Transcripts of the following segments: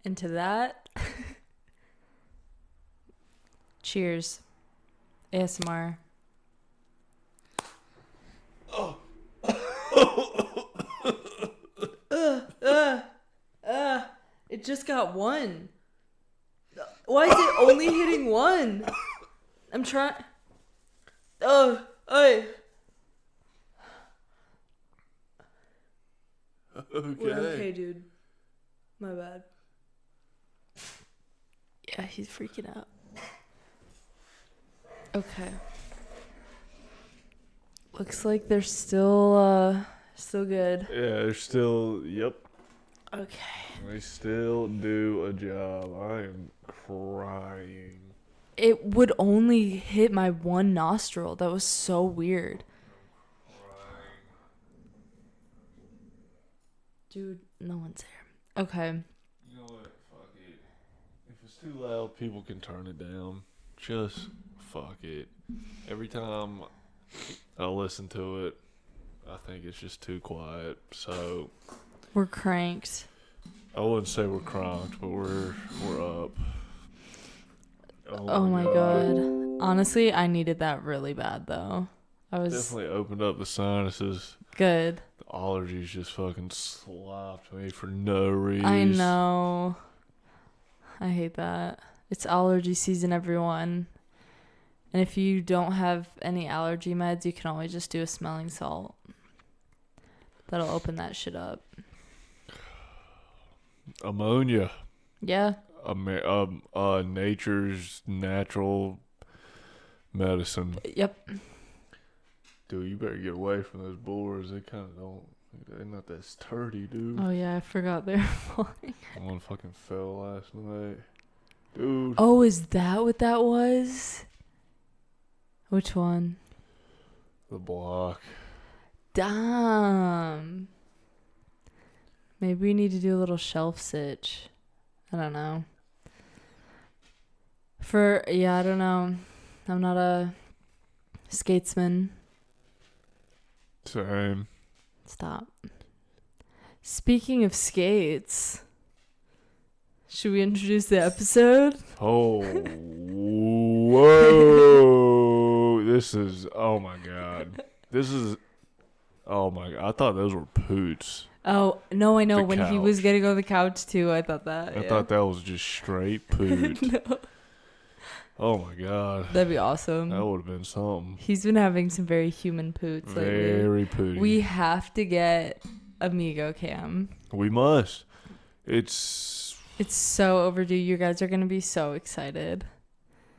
into that. Cheers. ASMR. Oh. It just got one. Why is it only hitting one? I'm trying. Oh, hey. Okay. We're okay, dude. My bad. Yeah, he's freaking out. Okay. Looks like they're still good. Yeah, they're still, yep. Okay. They still do a job. I am crying. It would only hit my one nostril. That was so weird. Dude, no one's there. Okay. You know what? Fuck it. If it's too loud, people can turn it down. Just fuck it. Every time I listen to it, I think it's just too quiet. So We're cranked. I wouldn't say we're cranked, but we're up. Oh my god. Honestly, I needed that really bad though. I was Definitely opened up the sinuses. good. The allergies just fucking slapped me for no reason. I know. I hate that. It's allergy season, everyone. And if you don't have any allergy meds, you can always just do a smelling salt. That'll open that shit up. Ammonia. Yeah. Nature's natural medicine. Yep. Dude, you better get away from those boars. They kind of don't. They're not that sturdy, dude. Oh yeah, I forgot they're falling. One fucking fell last night. Dude. Oh, is that what that was? Which one? The block. Damn. Maybe we need to do a little shelf sitch. I don't know. I don't know. I'm not a skatesman. Same. Stop. Speaking of skates, should we introduce the episode? Oh. Whoa. This is. Oh my god. This is. Oh my god. I thought those were poots. Oh, no, I know. The When he was couch. getting on the couch, too, I thought that. I thought that was just straight poot. No. Oh my god. That'd be awesome. That would have been something. He's been having some very human poots lately. Very pooty. We have to get Amigo Cam. We must. It's so overdue. You guys are going to be so excited.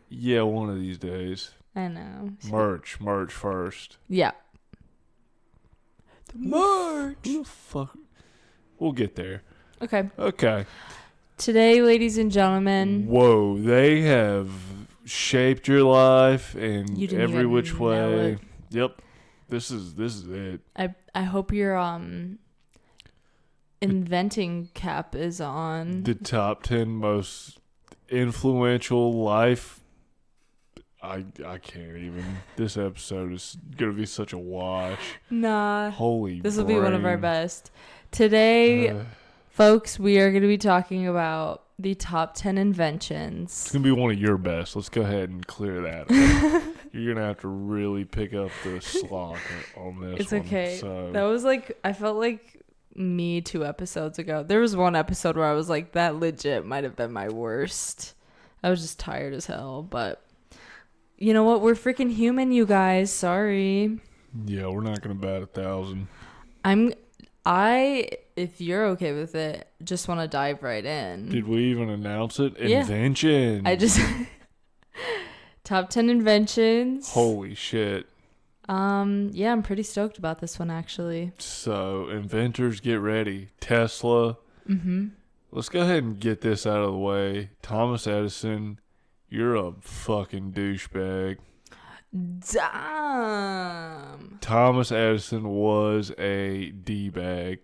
Yeah, one of these days. I know. Merch first. Yeah. The merch. Who the fuck? We'll get there. Okay. Okay. Today, ladies and gentlemen. Whoa, they have shaped your life in You didn't every even which know way. it. Yep. This is it. I hope your inventing cap is on. The top 10 most influential life. I can't even. This episode is gonna be such a wash. Nah. Holy This will be one of our brain. best. Today, folks, we are going to be talking about the top 10 inventions. It's gonna be one of your best. Let's go ahead and clear that up. You're gonna have to really pick up the slack on this. It's one. okay. So, That was like, I felt like me 2 episodes ago. There was one episode where I was like, that legit might have been my worst. I was just tired as hell, but you know what? We're freaking human, you guys. Sorry. yeah, we're not gonna bat 1,000. If you're okay with it, just want to dive right in. Did we even announce it? Yeah. Inventions. I just top 10 inventions. Holy shit. Yeah, I'm pretty stoked about this one actually. So, inventors, get ready. Tesla. Mm-hmm. Let's go ahead and get this out of the way. Thomas Edison, you're a fucking douchebag. Damn. Thomas Edison was a D-bag.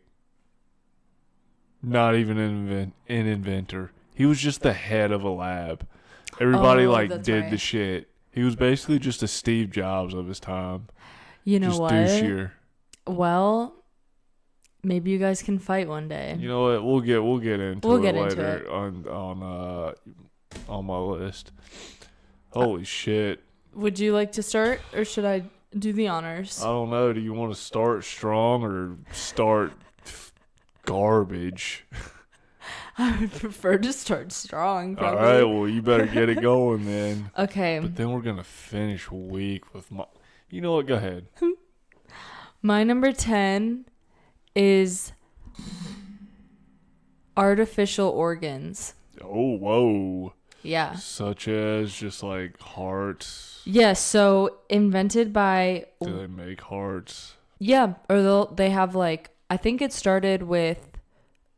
Not even an inventor. He was just the head of a lab. Everybody that's did right. the shit. He was basically just a Steve Jobs of his time. You know just what? douchier. Well, maybe you guys can fight one day. You know what? We'll get into We'll it get into later it. on my list. Holy shit. Would you like to start, or should I do the honors? I don't know. Do you want to start strong or start garbage? I would prefer to start strong, All probably. right, well, you better get it going then. Okay. But then we're going to finish week with my... You know what? Go ahead. My number 10 is artificial organs. Oh, whoa. Yeah. Such as just like hearts. Yeah, so invented by... Do they make hearts? Yeah, or they have like... I think it started with...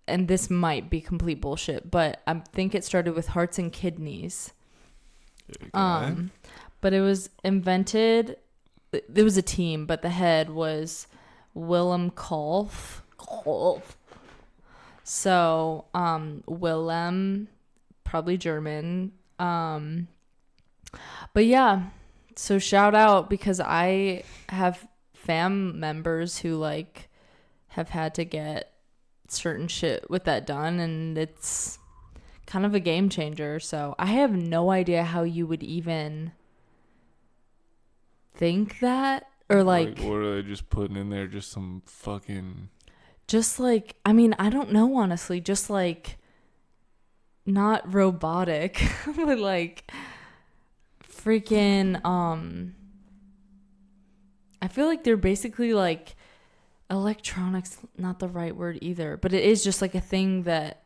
And this might be complete bullshit, but I think it started with hearts and kidneys. Okay. But it was invented... There was a team, but the head was Willem Kolff. So, Willem, probably German. But yeah, so shout out, because I have fam members who like have had to get certain shit with that done, and it's kind of a game changer. So I have no idea how you would even think that, or like what are they just putting in there? Just some fucking... Just like, I mean, I don't know, honestly. Just like, not robotic, but like, freaking, I feel like they're basically like electronics, not the right word either, but it is just like a thing that,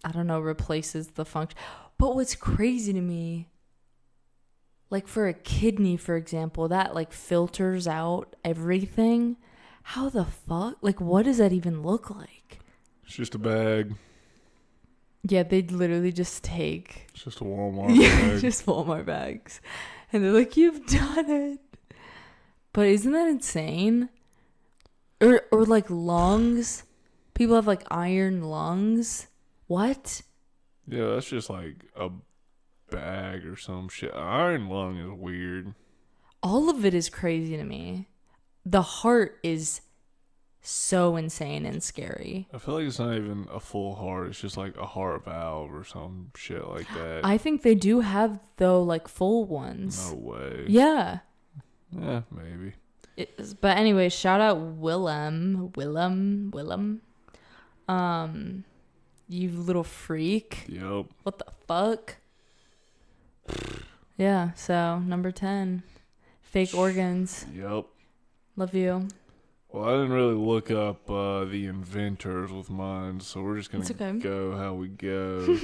I don't know, replaces the function. But what's crazy to me, like for a kidney, for example, that like filters out everything. How the fuck? Like, what does that even look like? It's just a bag. Yeah, they'd literally just take... It's just a Walmart bag. just Walmart bags. And they're like, you've done it. But isn't that insane? Or like lungs. People have like iron lungs. What? Yeah, that's just like a bag or some shit. Iron lung is weird. All of it is crazy to me. The heart is so insane and scary. I feel like it's not even a full heart. It's just like a heart valve or some shit like that. I think they do have, though, like full ones. No way. Yeah. Yeah, maybe. But anyway, shout out Willem. You little freak. Yep. What the fuck? Yeah, so number 10. Fake organs. Yep. Love you. Well, I didn't really look up the inventors with mine, so we're just going It's to okay. go how we go.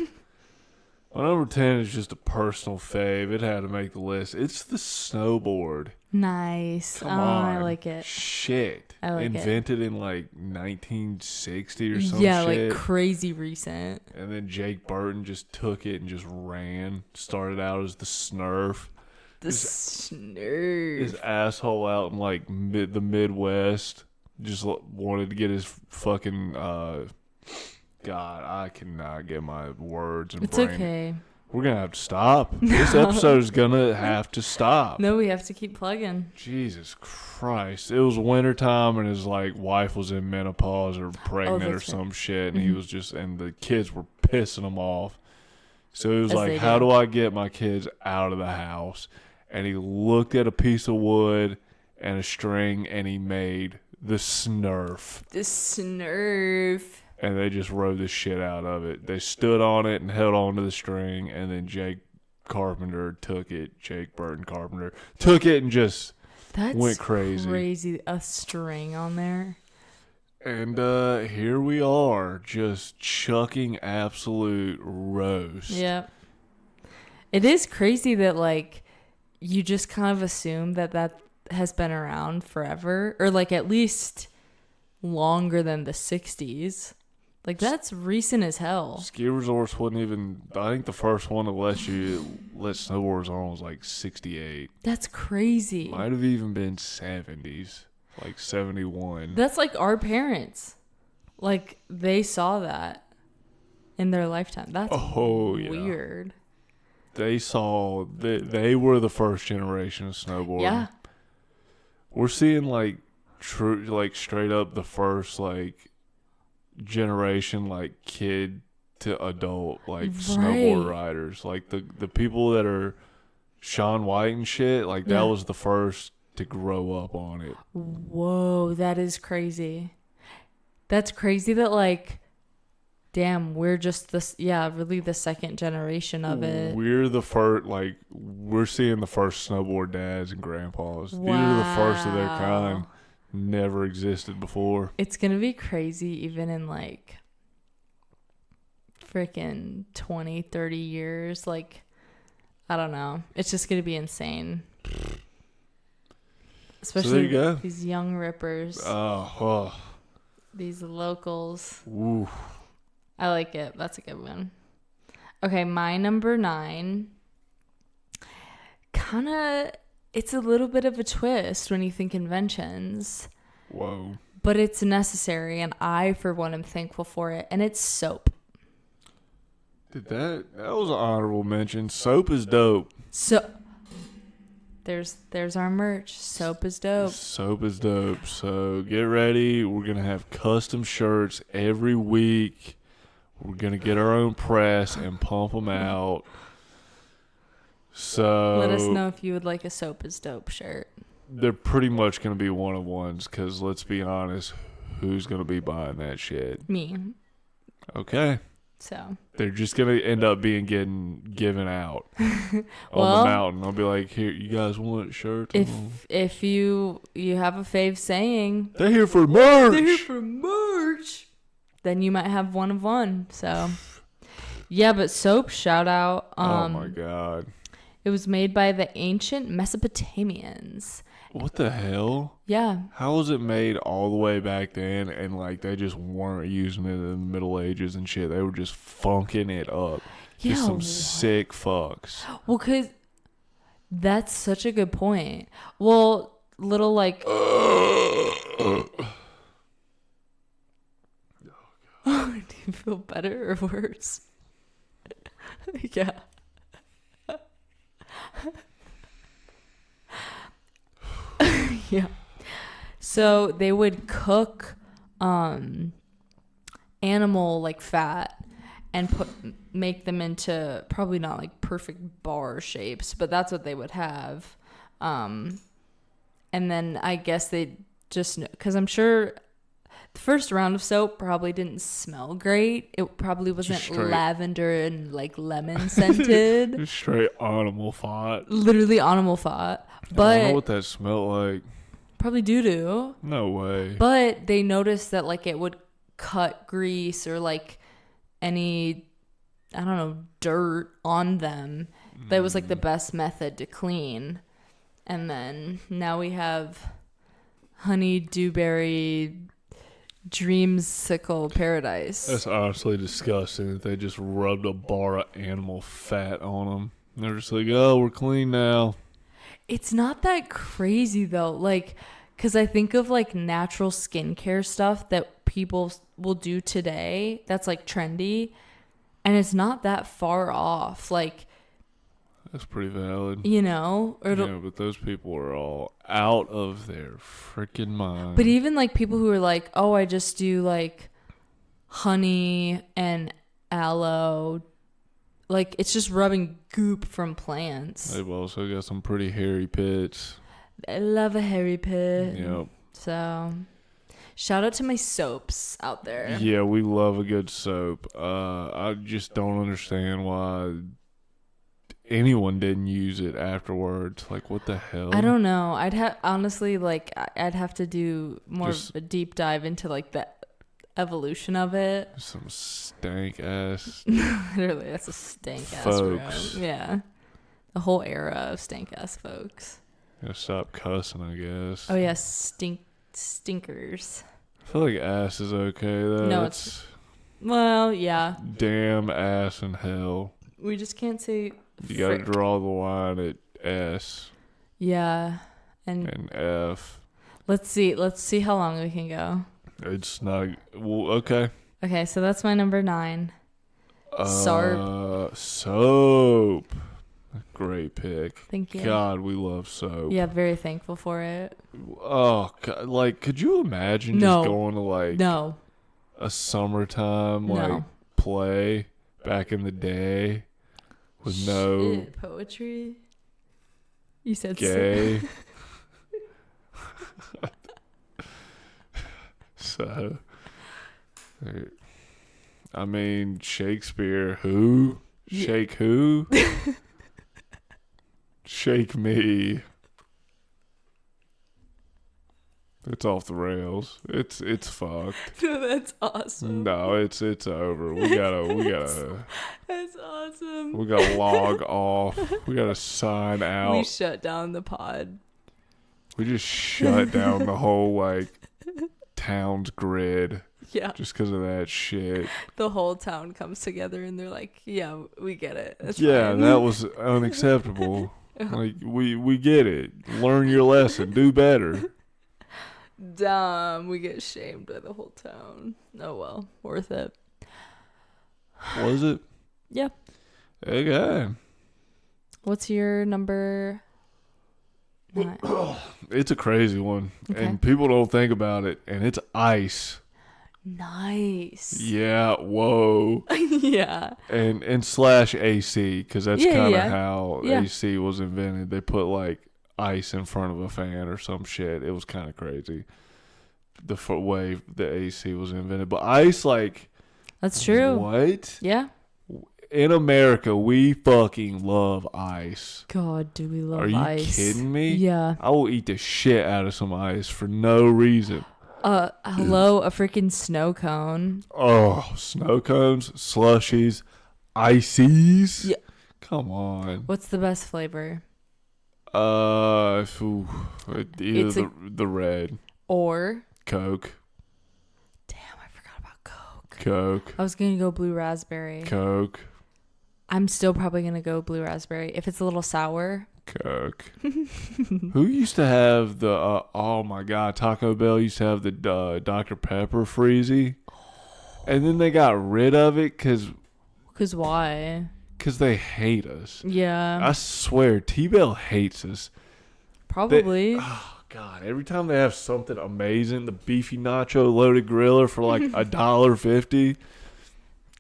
My number 10 is just a personal fave. It had to make the list. It's the snowboard. Nice. Come on. I like it. Shit. I like it. Invented in like 1960 or some Yeah, shit. like crazy recent. And then Jake Burton just took it and just ran. Started out as the Snurf. The snurf. His asshole out in like the Midwest just wanted to get his fucking God, I cannot get my words and It's brain. okay. We're gonna have to stop. This episode is gonna have to stop. No, we have to keep plugging. Jesus Christ. It was wintertime and his like wife was in menopause or pregnant or some shit, and he was just, and the kids were pissing him off. So he was As like, they how do. do I get my kids out of the house? And he looked at a piece of wood and a string and he made the Snurf. The snurf. And they just rode the shit out of it. They stood on it and held on to the string, and then Jake Burton Carpenter took it and just That's went crazy. Crazy. A string on there. And here we are, just chucking absolute roast. Yeah. It is crazy that, like, you just kind of assume that has been around forever, or like at least longer than the 60s. Like, that's recent as hell. Ski resorts wasn't even, I think the first one that let snowboards on was like 68. That's crazy. Might have even been 70s, like 71. That's like our parents. Like, they saw that in their lifetime. That's weird. They saw, they were the first generation of snowboarding. Yeah. We're seeing like true, like straight up the first like generation like kid to adult like snowboard riders. Like the people that are Shaun White and shit, like that was the first to grow up on it. Whoa, that is crazy. That's crazy that like, damn, we're just really the second generation of it. We're the first, like we're seeing the first snowboard dads and grandpas. Wow. These are the first of their kind. Never existed before. It's gonna be crazy even in like freaking 20, 30 years. Like, I don't know. It's just gonna be insane. Especially these young rippers. These locals. Ooh. I like it. That's a good one. Okay, my number 9. It's a little bit of a twist when you think inventions. Whoa. But it's necessary, and I, for one, am thankful for it. And it's soap. That was an honorable mention. Soap is dope. So there's our merch. Soap is dope. Soap is dope. So get ready. We're gonna have custom shirts every week. We're gonna get our own press and pump them out. So let us know if you would like a Soap is Dope shirt. They're pretty much gonna be one of ones, because let's be honest, who's gonna be buying that shit? Me. Okay. So they're just gonna end up being given out on the mountain. I'll be like, here, you guys want shirts? If you have a fave saying they're here for merch. They're here for merch. Then you might have one of one. So yeah, but soap, shout out. Oh my god. It was made by the ancient Mesopotamians. What the hell? Yeah. How was it made all the way back then, and like they just weren't using it in the Middle Ages and shit? They were just funking it up. Yeah, just some sick fucks. Well, because that's such a good point. Well, little like... Do you feel better or worse? Yeah. Yeah. So they would cook animal like fat and make them into probably not like perfect bar shapes, but that's what they would have. And then I guess they just, because I'm sure the first round of soap probably didn't smell great. It probably wasn't lavender and like lemon scented. Just straight animal fat. Literally animal fat. But I don't know what that smelled like. Probably doo-doo. No way. But they noticed that like it would cut grease or like any, I don't know, dirt on them. That was like the best method to clean. And then now we have honey dewberry dreamsicle paradise. That's honestly disgusting that they just rubbed a bar of animal fat on them. They're just like, oh, we're clean now. It's not that crazy though. Like, because I think of like natural skincare stuff that people will do today that's like trendy, and it's not that far off. Like, that's pretty valid. You know? Yeah, but those people are all out of their freaking mind. But even like people who are like, oh, I just do like honey and aloe. Like, it's just rubbing goop from plants. They've also got some pretty hairy pits. I love a hairy pit. Yep. So, shout out to my soaps out there. Yeah, we love a good soap. I just don't understand why anyone didn't use it afterwards. Like, what the hell? I don't know. I'd have to do more of a deep dive into like the evolution of it. Some stank ass. Literally, that's a stank folks. ass bro. Yeah. The whole era of stank ass folks. Gotta stop cussing, I guess. Oh yeah, stinkers. I feel like ass is okay though. No, it's well, yeah. Damn ass in hell. We just can't say you gotta draw the line at S. Yeah. And F. Let's see how long we can go. It's not well, okay. Okay, so that's my number 9. Soap. Great pick. Thank you. God, we love soap. Yeah, very thankful for it. Oh, God, like, could you imagine No. just going to like No. a summertime like No. play back in the day with no Shit, poetry. You said gay? So, I mean, Shakespeare, who? Yeah. Shake who? Shake me. It's off the rails. It's fucked. No, that's awesome. No, it's over. We gotta That's awesome. we gotta log off. We gotta sign We out. shut down the pod. We just shut down the whole like town's grid Yeah. just because of that shit. The whole town comes together and they're like, yeah, we get it. That's Yeah, fine. that was unacceptable. Like we get it. Learn your lesson. Do better. Dumb. We get shamed by the whole town. Oh well, worth it. Was it? Yeah. Okay. What's your number 9? It's a crazy one, Okay. and people don't think about it. And it's ice. Nice. Yeah. Whoa. Yeah. And slash AC, because that's Yeah, kind of yeah. how Yeah. AC was invented. They put like ice in front of a fan or some shit. It was kind of crazy the way the AC was invented. But ice, like, That's true. what? Yeah. In America, we fucking love ice. God, do we love Are you ice? kidding me? Yeah. I will eat the shit out of some ice for no reason. Hello, a freaking snow cone. Oh, snow cones, slushies, ices. Yeah. Come on. What's the best flavor? Either It's the red Or Coke, damn, I forgot about Coke. Coke, I was gonna go blue raspberry. Coke, I'm still probably gonna go blue raspberry. If it's a little sour. Coke. Who used to have the? Oh my God, Taco Bell used to have the Dr. Pepper freezy, and then they got rid of it because Why? they hate us. Yeah. I swear, T-Bell hates us. Probably. Oh God! Every time they have something amazing, the beefy nacho loaded griller for like $1.50,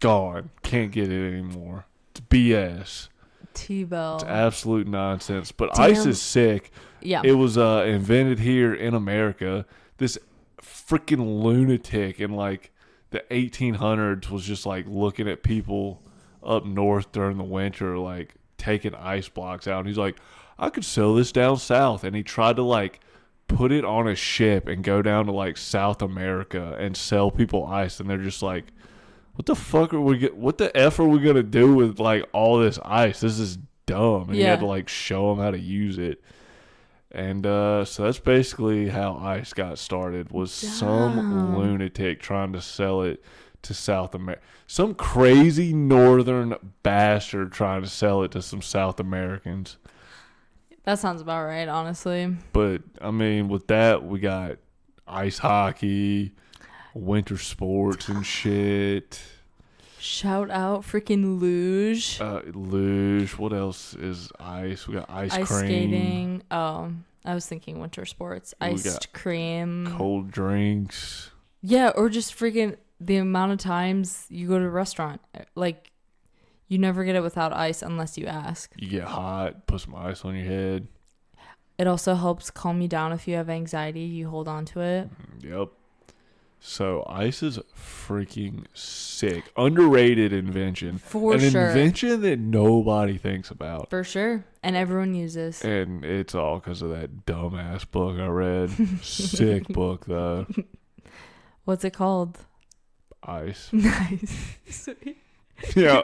gone. Can't get it anymore. It's BS. T-Bell. It's absolute nonsense. But Damn. ice is sick. Yeah. It was invented here in America. This freaking lunatic in like the 1800s was just like looking at people up north during the winter, like taking ice blocks out. And he's like, I could sell this down south. And he tried to like put it on a ship and go down to like South America and sell people ice. And they're just like, what the fuck are we what the F are we going to do with like all this ice? This is dumb. And he had to like show them how to use it. And so that's basically how ice got started, was some lunatic trying to sell it to South America. Some crazy northern bastard trying to sell it to some South Americans. That sounds about right, honestly. But, I mean, with that, we got ice hockey, winter sports and shit. Shout out freaking luge. Luge. What else is ice? We got ice cream. Skating. Oh, I was thinking winter sports. Iced cream. Cold drinks. Yeah, or just freaking the amount of times you go to a restaurant. Like, you never get it without ice unless you ask. You get hot, put some ice on your head. It also helps calm you down if you have anxiety. You hold on to it. Yep. So ice is freaking sick. Underrated invention. For An sure. invention that nobody thinks about. For sure. And everyone uses. And it's all because of that dumbass book I read. Sick book, though. What's it called? Ice. Nice. Sweet. Yeah.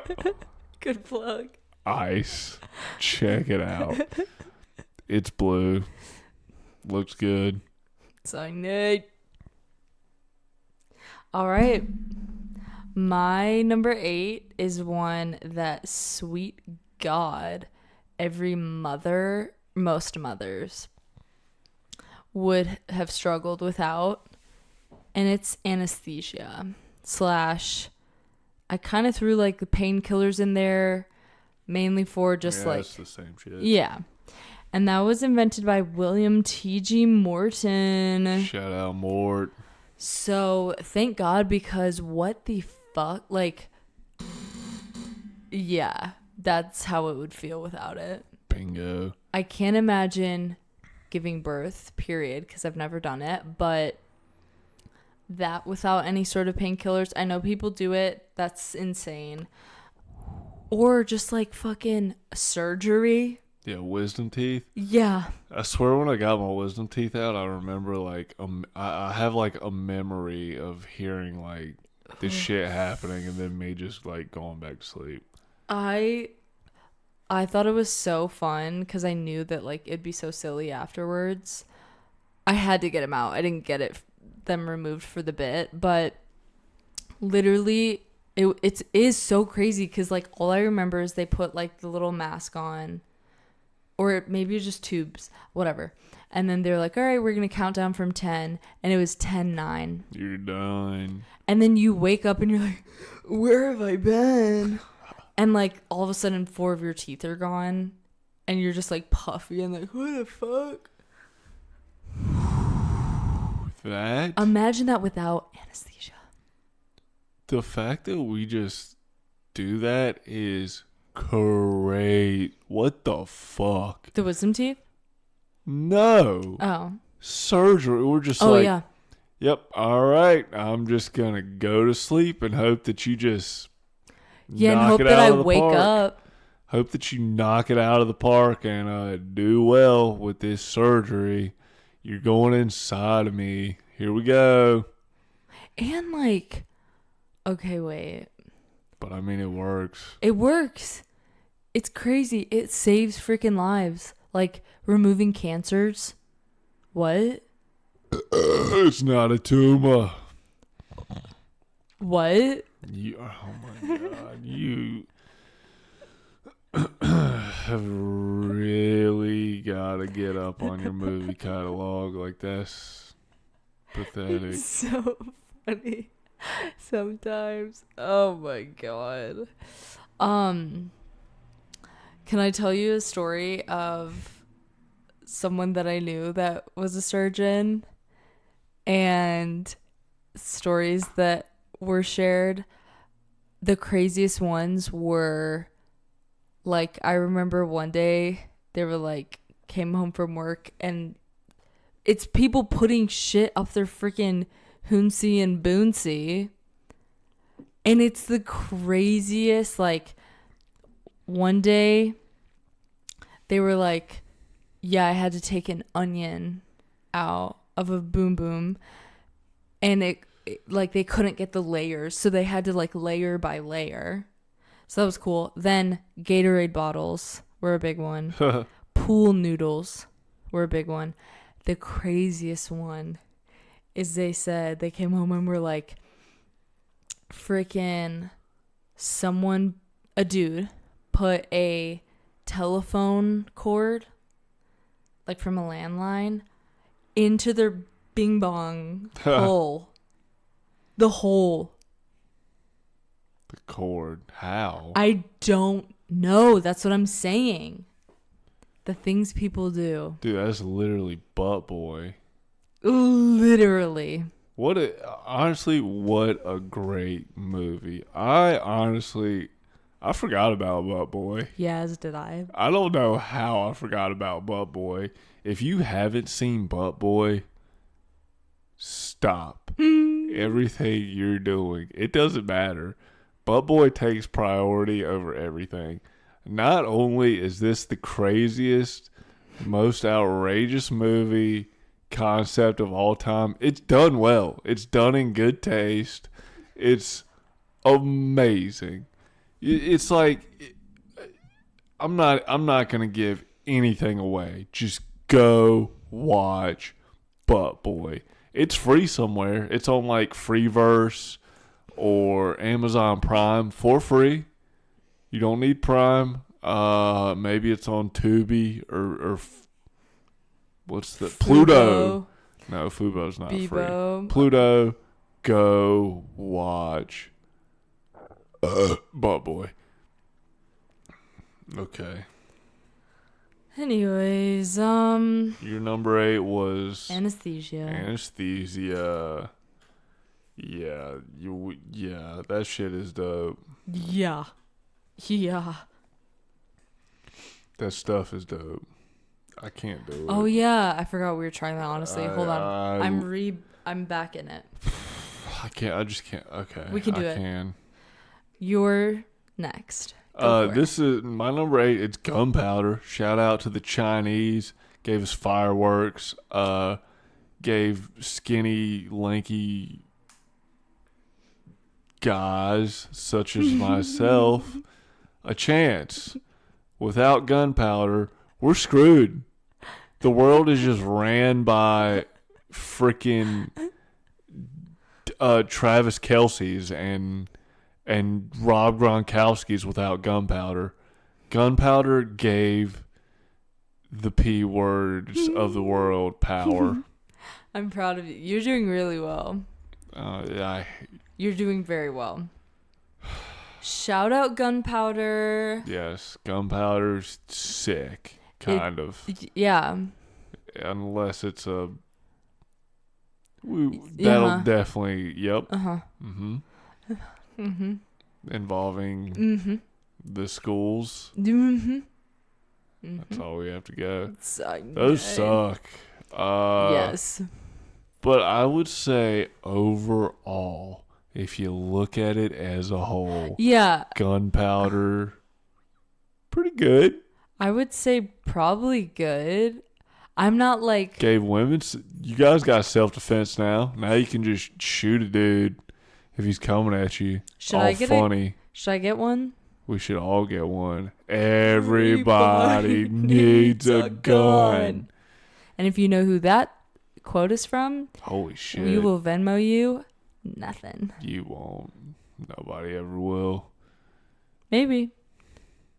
Good plug. Ice. Check it out. It's blue. Looks good. So neat. All right. My number 8 is one that, sweet God, most mothers would have struggled without. And it's anesthesia / I kind of threw like the painkillers in there, mainly for just like it's the same shit. yeah. And that was invented by William T.G. Morton. Shout out Mort. So thank God, because what the fuck, like, yeah, that's how it would feel without it. Bingo. I can't imagine giving birth, period, because I've never done it, but that without any sort of painkillers, I know people do it, that's insane. Or just like fucking surgery. Yeah, wisdom teeth. Yeah. I swear when I got my wisdom teeth out, I remember like I have like a memory of hearing like this shit happening and then me just like going back to sleep. I thought it was so fun because I knew that like it'd be so silly afterwards. I had to get them out. I didn't get them removed for the bit, but literally it is so crazy because like all I remember is they put like the little mask on, or maybe just tubes, whatever. And then they're like, all right, we're going to count down from 10. And it was 10-9. You're done. And then you wake up and you're like, where have I been? And like all of a sudden 4 of your teeth are gone. And you're just like puffy and like, what the fuck? That? Imagine that without anesthesia. The fact that we just do that is great. What the fuck? The wisdom teeth? No. Oh. Surgery. We're just Yeah. Yep, all right. I'm just going to go to sleep and hope that you just Yeah, knock and hope it that out I of the wake park. up. Hope that you knock it out of the park and do well with this surgery. You're going inside of me. Here we go. And like, okay, wait. But I mean, it works. It works. It's crazy. It saves freaking lives. Like removing cancers. What? It's not a tumor. What? Oh my God. You have really got to get up on your movie catalog. Like, that's pathetic. So funny. Sometimes. Oh my God. Can I tell you a story of someone that I knew that was a surgeon, and stories that were shared? The craziest ones were like, I remember one day they were like, came home from work and it's people putting shit up their freaking hoonsey and boonsey. And it's the craziest. Like, one day they were like, yeah, I had to take an onion out of a boom boom. And it like they couldn't get the layers. So they had to like layer by layer. So that was cool. Then Gatorade bottles were a big one. Pool noodles were a big one. The craziest one is they said they came home and were like, freaking a dude put a telephone cord, like from a landline, into their bing bong hole. The hole. The cord. How? I don't know. That's what I'm saying. The things people do. Dude, that's literally Butt Boy. Literally. Honestly, what a great movie. I forgot about Butt Boy. Yeah, as did I. I don't know how I forgot about Butt Boy. If you haven't seen Butt Boy, stop everything you're doing. It doesn't matter. Butt Boy takes priority over everything. Not only is this the craziest, most outrageous movie concept of all time, it's done well. It's done in good taste. It's amazing. It's like, I'm not gonna give anything away. Just go watch Butt Boy. It's free somewhere. It's on like Freeverse or Amazon Prime for free. You don't need Prime. Maybe it's on Tubi or what's the Pluto? No, Fubo's not Bebo. free. Pluto. Go watch Butt Boy. Okay. Anyways, Your number 8 was anesthesia. anesthesia. Yeah, that shit is dope. Yeah. Yeah. That stuff is dope. I can't do it. Oh yeah, I forgot we were trying that. Honestly, hold on. I'm back in it. I can't. I just can't. Okay. We can do I it. can. You're next. Go for This is my number 8. It's gunpowder. Shout out to the Chinese. Gave us fireworks. Gave skinny, lanky guys such as myself a chance. Without gunpowder, we're screwed. The world is just ran by freaking Travis Kelce's and Rob Gronkowski's without gunpowder. Gunpowder gave the P words of the world power. I'm proud of you. You're doing really well. You're doing very well. Shout out gunpowder. Yes, gunpowder's sick, kind of. Yeah. Unless it's a... that'll definitely... Yep. Uh-huh. Mm-hmm. Mm-hmm. Involving the schools. Mm-hmm. That's all we have to go. Those Those suck. Yes. But I would say overall, if you look at it as a whole, yeah, gunpowder, pretty good. I would say probably good. I'm not like... Gave women's... You guys got self-defense now. Now you can just shoot a dude if he's coming at you. Should all I get funny. Should I get one? We should all get one. Everybody needs a gun. And if you know who that quote is from, holy shit, we will Venmo you nothing. You won't. Nobody ever will. Maybe.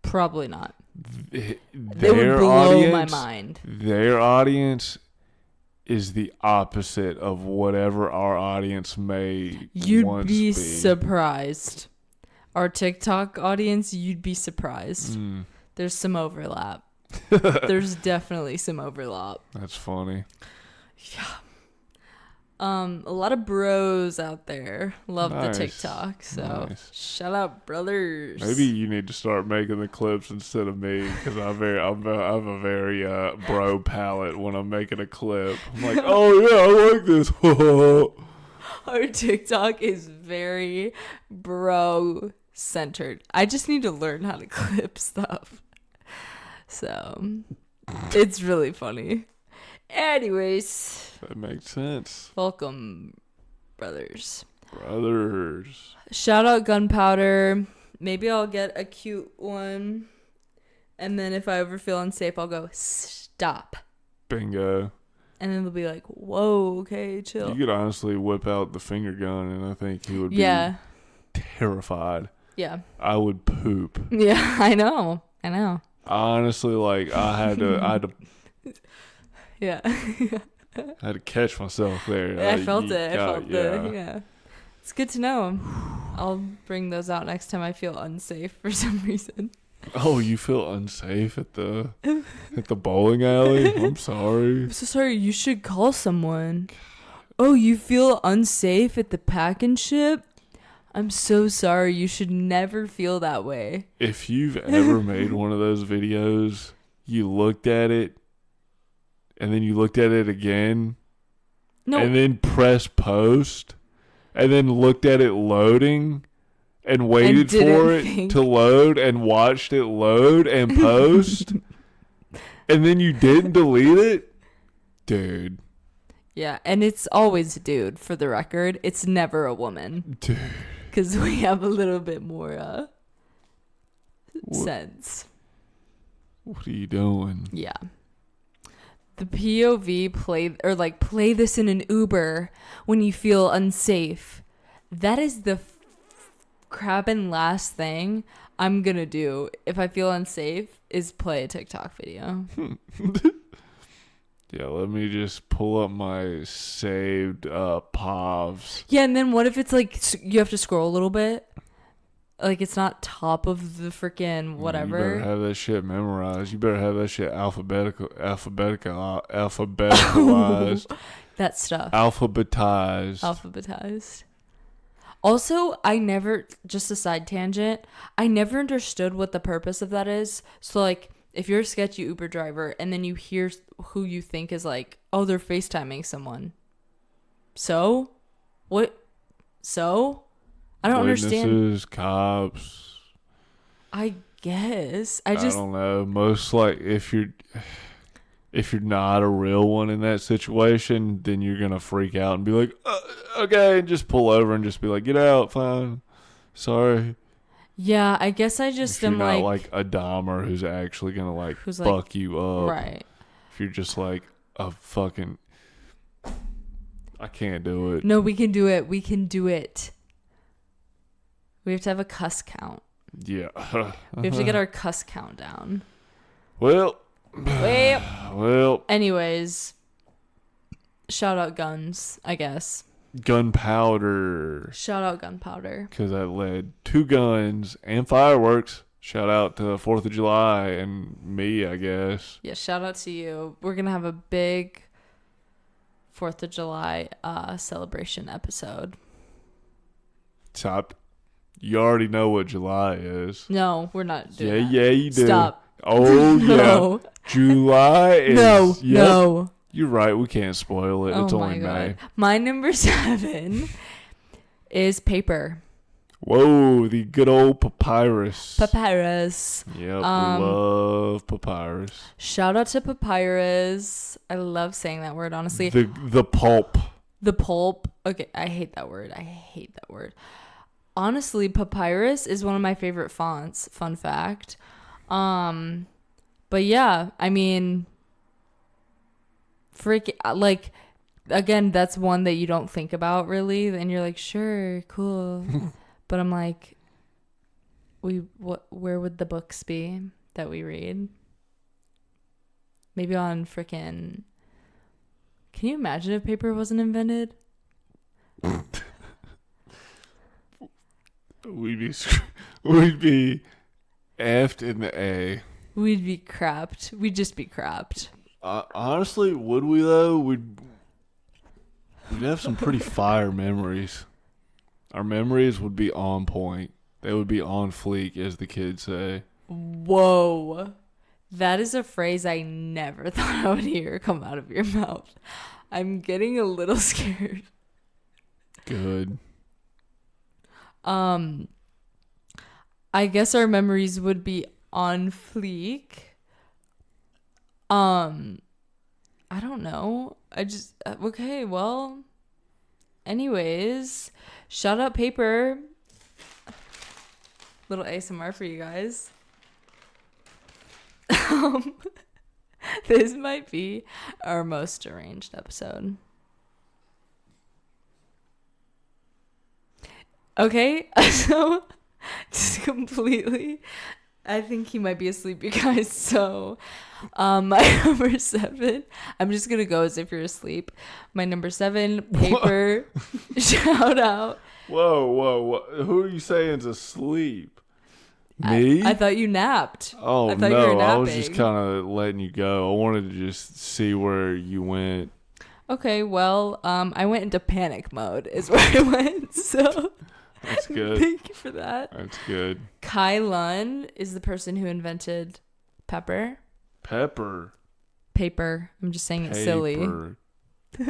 Probably not. Their They would blow my mind. Their audience is the opposite of whatever our audience may You'd once be surprised. Our TikTok audience, you'd be surprised. There's some overlap. There's definitely some overlap. That's funny. Yeah. A lot of bros out there love Nice. the TikTok, so Nice. shout out, brothers. Maybe you need to start making the clips instead of me, because I have a very bro palette when I'm making a clip. I'm like, oh yeah, I like this. Our TikTok is very bro centered. I just need to learn how to clip stuff. So it's really funny. Anyways, That makes sense. welcome, brothers. Shout out gunpowder. Maybe I'll get a cute one. And then if I ever feel unsafe, I'll go, stop. Bingo. And then they'll be like, whoa, okay, chill. You could honestly whip out the finger gun, and I think he would be terrified. Yeah. I would poop. Yeah, I know. Honestly, like I had to Yeah. I had to catch myself there. I felt it. Yeah. It's good to know. I'll bring those out next time I feel unsafe for some reason. Oh, you feel unsafe at the bowling alley? I'm sorry. I'm so sorry. You should call someone. Oh, you feel unsafe at the pack and ship? I'm so sorry. You should never feel that way. If you've ever made one of those videos, you looked at it, and then you looked at it again, and then press post, and then looked at it loading, and waited for it to load, and watched it load and post, and then you didn't delete it? Dude. Yeah, and it's always a dude, for the record. It's never a woman. Dude. Because we have a little bit more sense. What are you doing? Yeah. The POV play this in an Uber when you feel unsafe. That is the crabbing last thing I'm going to do if I feel unsafe is play a TikTok video. Yeah, let me just pull up my saved POVs. Yeah, and then what if it's like you have to scroll a little bit? like it's not top of the freaking You whatever. better have that shit memorized. You better have that shit alphabeticalized. That stuff. Alphabetized. Also, I never, just a side tangent, I never understood what the purpose of that is. So, like, if you're a sketchy Uber driver and then you hear who you think is like, oh, they're FaceTiming someone. So? What? So? I don't understand. Witnesses, cops. I guess. I don't know. Most like if you're not a real one in that situation, then you're gonna freak out and be like, okay, and just pull over and just be like, get out, fine, sorry. Yeah, I guess I just if you're am not like a Dahmer who's actually gonna who's fuck you up, right? If you're just like a fucking, I can't do it. No, we can do it. We can do it. We have to have a cuss count. Yeah. We have to get our cuss count down. Well. Anyways, shout out guns, I guess. Gunpowder. Shout out gunpowder. Because that led to guns and fireworks. Shout out to 4th of July and me, I guess. Yeah, shout out to you. We're going to have a big 4th of July celebration episode. Stop. You already know what July is. No, we're not doing that. Yeah, you do. Stop. Oh, No. yeah. July is... No, yep. no. You're right. We can't spoil it. It's only May. My number 7 is paper. Whoa, the good old papyrus. Papyrus. Yep, we love papyrus. Shout out to papyrus. I love saying that word, honestly. The pulp. The pulp. Okay, I hate that word. Honestly, papyrus is one of my favorite fonts. Fun fact. But yeah, I mean, like, again, that's one that you don't think about really, and you're like, sure, cool. But I'm like, where would the books be that we read? Maybe on freaking. Can you imagine if paper wasn't invented? We'd be effed in the A. We'd be crapped. We'd just be crapped. Honestly, would we though? We'd have some pretty fire memories. Our memories would be on point. They would be on fleek, as the kids say. Whoa. That is a phrase I never thought I would hear come out of your mouth. I'm getting a little scared. Good. I guess our memories would be on fleek. I don't know. Okay, well, anyways, shout out paper. Little ASMR for you guys. This might be our most deranged episode. Okay, so just completely, I think he might be asleep, you guys. So, my number 7, I'm just gonna go as if you're asleep. My number 7, paper. Shout out. Whoa! Who are you saying's asleep? Me? I thought you napped. Oh I thought no! you were napping. I was just kind of letting you go. I wanted to just see where you went. Okay, well, I went into panic mode. Is where I went. So. That's good. Thank you for that. That's good. Kai Lun is the person who invented pepper. Paper. I'm just saying it silly.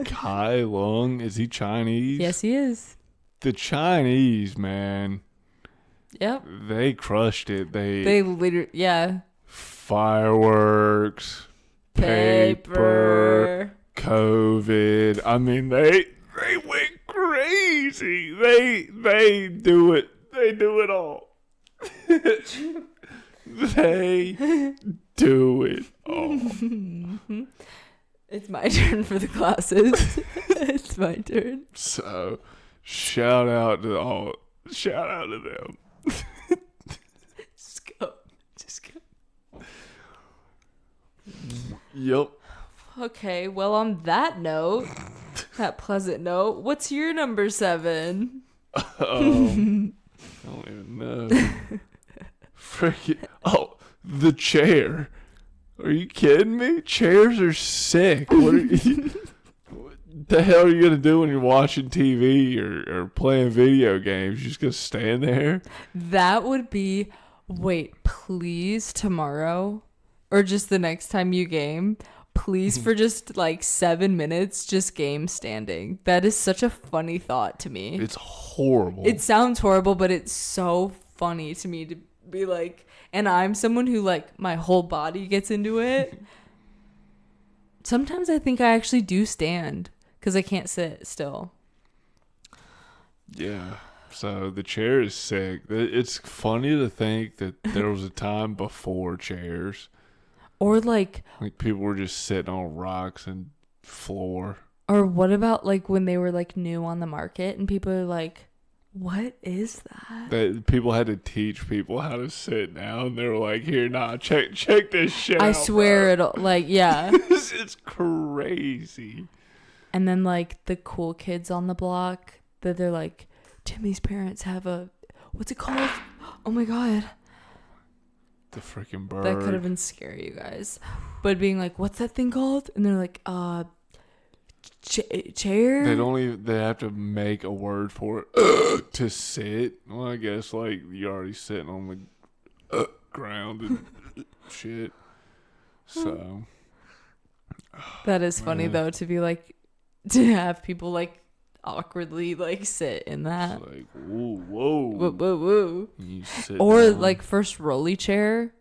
Kai Lung, is he Chinese? Yes, he is. The Chinese, man. Yep. They crushed it. They literally, yeah. Fireworks, paper, COVID. I mean, they went crazy. They do it. They do it all. They do it all. It's my turn for the glasses. It's my turn. So, shout out to them. Just go. Yep. Okay, well, on that note, that pleasant note, what's your number 7? I don't even know. Freaking. Oh, the chair. Are you kidding me? Chairs are sick. What the hell are you going to do when you're watching TV or playing video games? You're just going to stand there? That would be, wait, please tomorrow or just the next time you game, please for just like 7 minutes, just game standing. That is such a funny thought to me. It's horrible. It sounds horrible, but it's so funny to me to be like, and I'm someone who like my whole body gets into it. Sometimes I think I actually do stand because I can't sit still. Yeah. So the chair is sick. It's funny to think that there was a time before chairs. Or like people were just sitting on rocks and floor. Or what about like when they were like new on the market and people are like, what is that? That people had to teach people how to sit down. They were like, "Here, check this shit I out." swear it. Like, yeah. It's crazy. And then like the cool kids on the block that they're like, Timmy's parents have a, what's it called? Oh my god. The freaking bird. That could have been scary, you guys. But being like, what's that thing called? And they're like, chair. They have to make a word for it to sit. Well, I guess like you're already sitting on the ground and shit. So that is funny though, to be like, to have people like awkwardly like sit in that. It's like whoa. Whoa. You sit or down. like first rolly chair.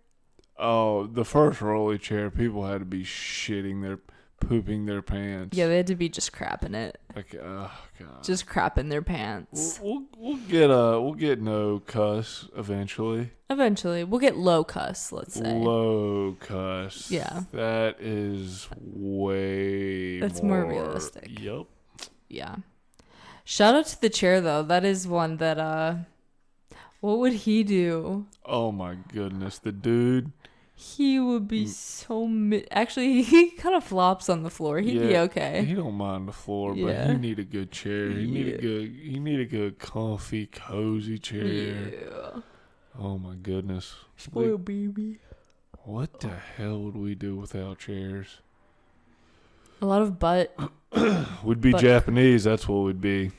Oh, the first rolly chair, people had to be pooping their pants. Yeah, they had to be just crapping it. Like, oh god. Just crapping their pants. We'll get no cuss eventually. Eventually, we'll get low cuss. Let's say Low cuss. Yeah. That is way. That's more realistic. Yep. Yeah. Shout out to the chair though. That is one that what would he do? Oh my goodness, the dude. He would be so actually he kind of flops on the floor. He'd be okay. He don't mind the floor, but he need a good chair. He need a good comfy, cozy chair. Yeah. Oh my goodness. Spoil baby. What the hell would we do without chairs? A lot of butt. We'd be Japanese, that's what we'd be.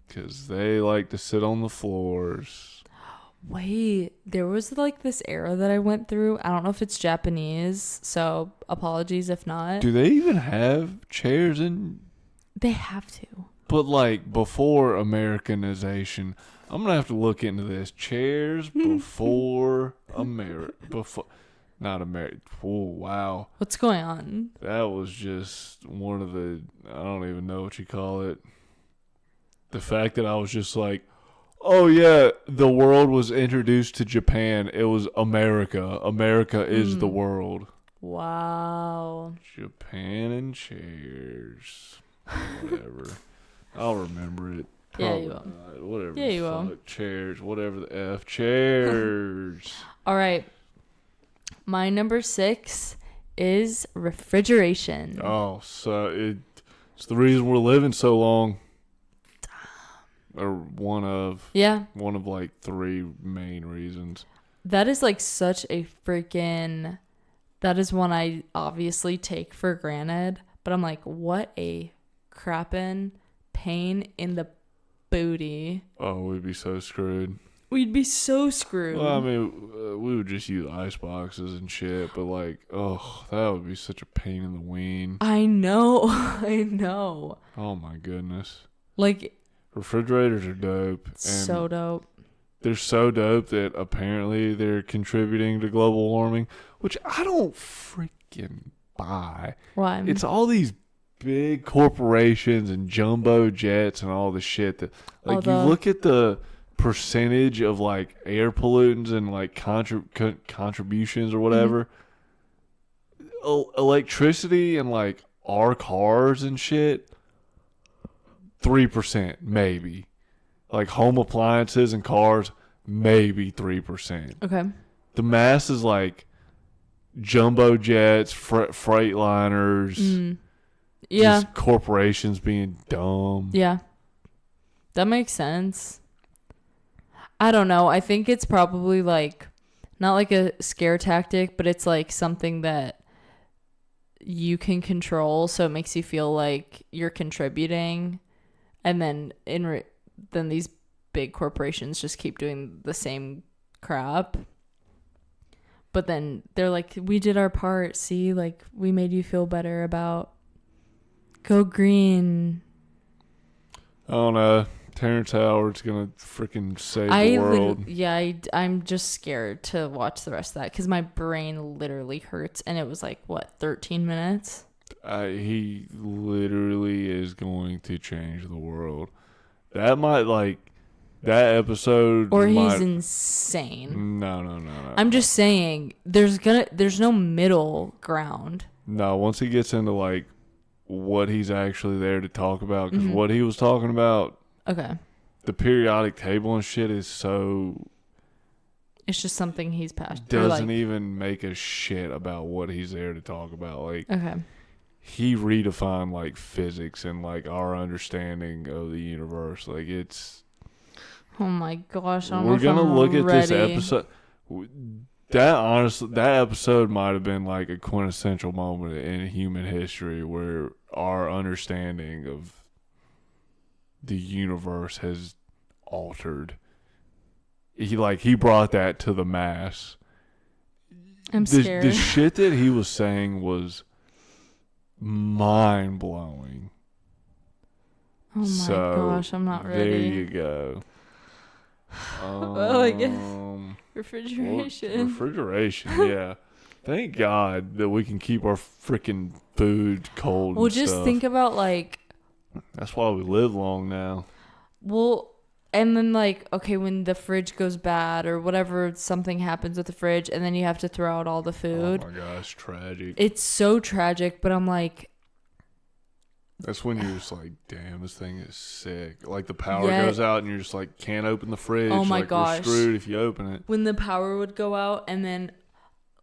Because they like to sit on the floors. Wait, there was like this era that I went through. I don't know if it's Japanese, so apologies if not. Do they even have chairs in? They have to. But like before Americanization, I'm gonna have to look into this. Chairs before not America. Oh wow. What's going on? That was just one of the, I don't even know what you call it. The fact that I was just like, oh yeah, the world was introduced to Japan. It was America. America is the world. Wow. Japan and chairs. Whatever. I'll remember it. Yeah, you will. Whatever. Yeah, you will. Chairs. Whatever the F. Chairs. All right. My number 6 is refrigeration. Oh, so it's the reason we're living so long. Or one of like 3 main reasons. That is like such a freaking, that is one I obviously take for granted, but I'm like, what a crappin' pain in the booty. Oh, we'd be so screwed. We'd be so screwed. Well, I mean, we would just use ice boxes and shit, but like, oh, that would be such a pain in the ween. I know. I know. Oh my goodness. Like, refrigerators are dope. And so dope. They're so dope that apparently they're contributing to global warming, which I don't freaking buy. Why? It's all these big corporations and jumbo jets and all the shit that, like, you look at the percentage of like air pollutants and like contributions or whatever. Electricity and like our cars and shit, 3% maybe. Like home appliances and cars, maybe 3%. Okay. The mass is like jumbo jets, freight liners. Yeah. Just corporations being dumb. Yeah. That makes sense. I don't know. I think it's probably like not like a scare tactic, but it's like something that you can control, so it makes you feel like you're contributing, and then then these big corporations just keep doing the same crap. But then they're like, we did our part. See, like we made you feel better about go green. I don't know. Terrence Howard's gonna freaking save the world. I'm just scared to watch the rest of that because my brain literally hurts, and it was like what 13 minutes. He literally is going to change the world. That might that episode, or he's insane. No. I'm just saying, there's no middle ground. No, once he gets into like what he's actually there to talk about, because what he was talking about. Okay. The periodic table and shit is so... It's just something he's passionate. Doesn't even make a shit about what he's there to talk about. Like, okay. He redefined like physics and like our understanding of the universe. Like it's... Oh my gosh! We're gonna look at this episode. That episode might have been like a quintessential moment in human history where our understanding of the universe has altered. He brought that to the mass. I'm scared. The shit that he was saying was mind blowing. Oh my gosh, I'm not ready. There you go. Well, I guess refrigeration. Refrigeration, yeah. Thank God that we can keep our freaking food cold. Well, just think about like. That's why we live long now. Well, and then like, okay, when the fridge goes bad or whatever, something happens with the fridge, and then you have to throw out all the food. Oh my gosh, tragic. It's so tragic, but I'm like. That's when you're just like, damn, this thing is sick. Like the power goes out and you're just like, can't open the fridge. Oh my gosh. We're screwed if you open it. When the power would go out and then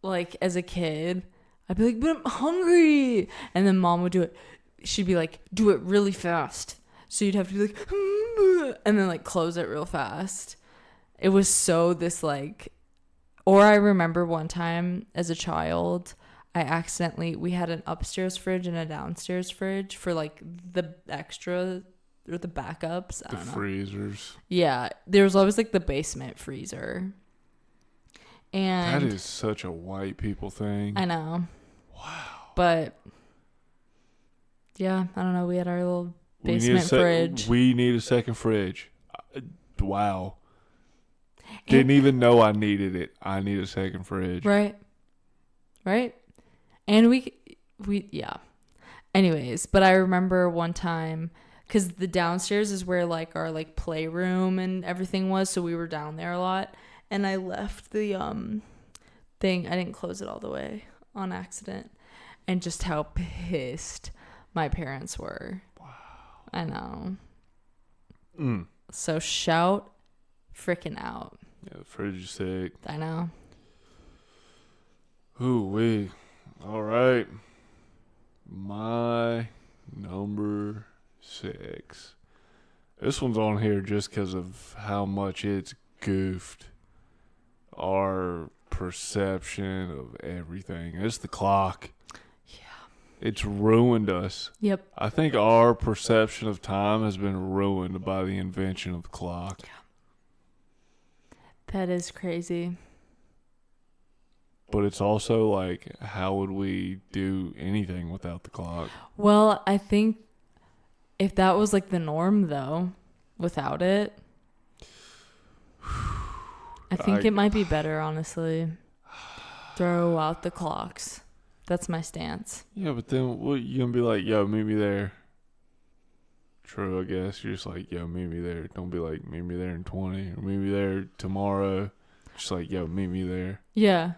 like as a kid, I'd be like, but I'm hungry. And then mom would do it. She'd be like, do it really fast. So you'd have to be like, and then like close it real fast. It was so this like, or I remember one time as a child, we had an upstairs fridge and a downstairs fridge for like the extra or the backups. I don't know. Freezers. Yeah. There was always like the basement freezer. And that is such a white people thing. I know. Wow. But yeah, I don't know. We had our little basement fridge. We need a second fridge. Wow. Didn't even know I needed it. I need a second fridge. Right. And we yeah. Anyways, but I remember one time because the downstairs is where like our like playroom and everything was, so we were down there a lot. And I left the thing. I didn't close it all the way on accident, and just how pissed my parents were. Wow. I know. So shout freaking out. Yeah, the fridge is sick. I know. Ooh-wee. All right. My number 6. This one's on here just because of how much it's goofed our perception of everything. It's the clock. Yeah. It's ruined us. Yep. I think our perception of time has been ruined by the invention of the clock. Yeah. That is crazy. But it's also like, how would we do anything without the clock? Well, I think if that was like the norm, though, without it, I think it might be better, honestly. Throw out the clocks. That's my stance. Yeah, but then what, you gonna be like, yo, meet me there? True, I guess. You're just like, yo, meet me there. Don't be like, meet me there in 20 or meet me there tomorrow. Just like, yo, meet me there. Yeah.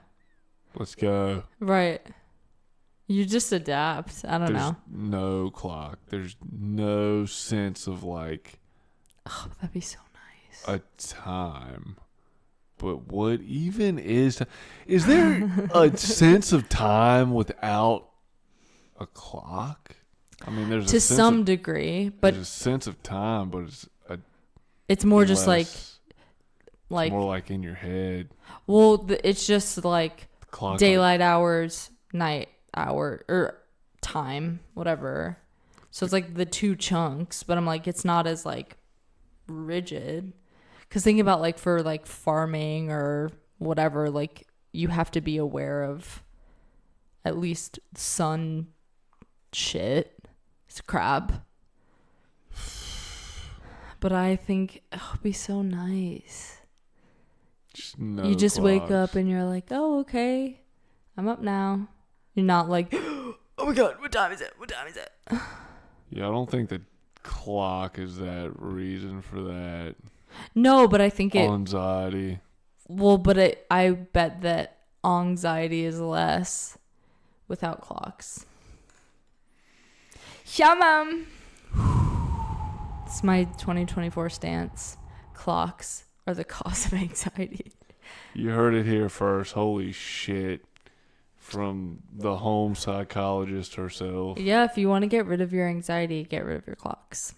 Let's go. Right. You just adapt. I don't know. There's no clock. There's no sense of like... Oh, that'd be so nice. A time. But what even is... Is there a sense of time without a clock? I mean, there's to some degree, but... There's a sense of time, but it's more just like... Like, more like in your head. well, it's just like Clock daylight hours, night hour, or time, whatever. So it's like the two chunks, but I'm like, it's not as like rigid. Because thinking about like for like farming or whatever, like you have to be aware of at least sun shit. It's crap. But I think it would be so nice. You just wake up and you're like, oh, okay, I'm up now. You're not like, oh my God, what time is it? What time is it? Yeah, I don't think the clock is that reason for that. No, but I think anxiety. Well, but I bet that anxiety is less without clocks. Yeah, mom. It's my 2024 stance. Clocks are the cause of anxiety. You heard it here first. Holy shit. From the home psychologist herself. Yeah, if you want to get rid of your anxiety, get rid of your clocks.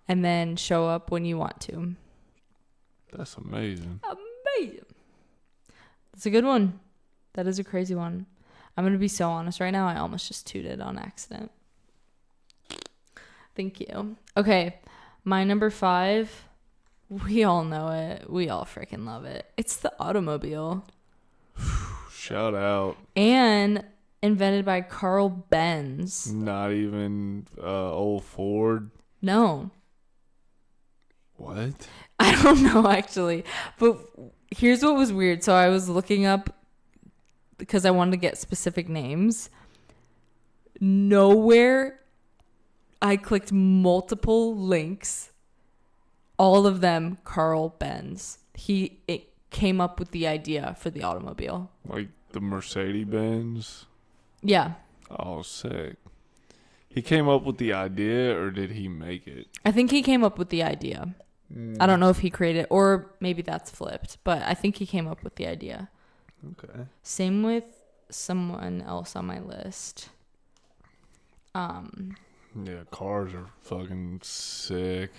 And then show up when you want to. That's amazing. Amazing. That's a good one. That is a crazy one. I'm going to be so honest right now. I almost just tooted on accident. Thank you. Okay. My number 5. We all know it. We all freaking love it. It's the automobile. Shout out. And invented by Carl Benz. Not even old Ford. No. What? I don't know, actually. But here's what was weird. So I was looking up because I wanted to get specific names. Nowhere I clicked multiple links. All of them Carl Benz. It came up with the idea for the automobile. Like the Mercedes-Benz? Yeah. Oh, sick. He came up with the idea, or did he make it? I think he came up with the idea. I don't know if he created it, or maybe that's flipped, but I think he came up with the idea. Okay. Same with someone else on my list. Yeah, cars are fucking sick.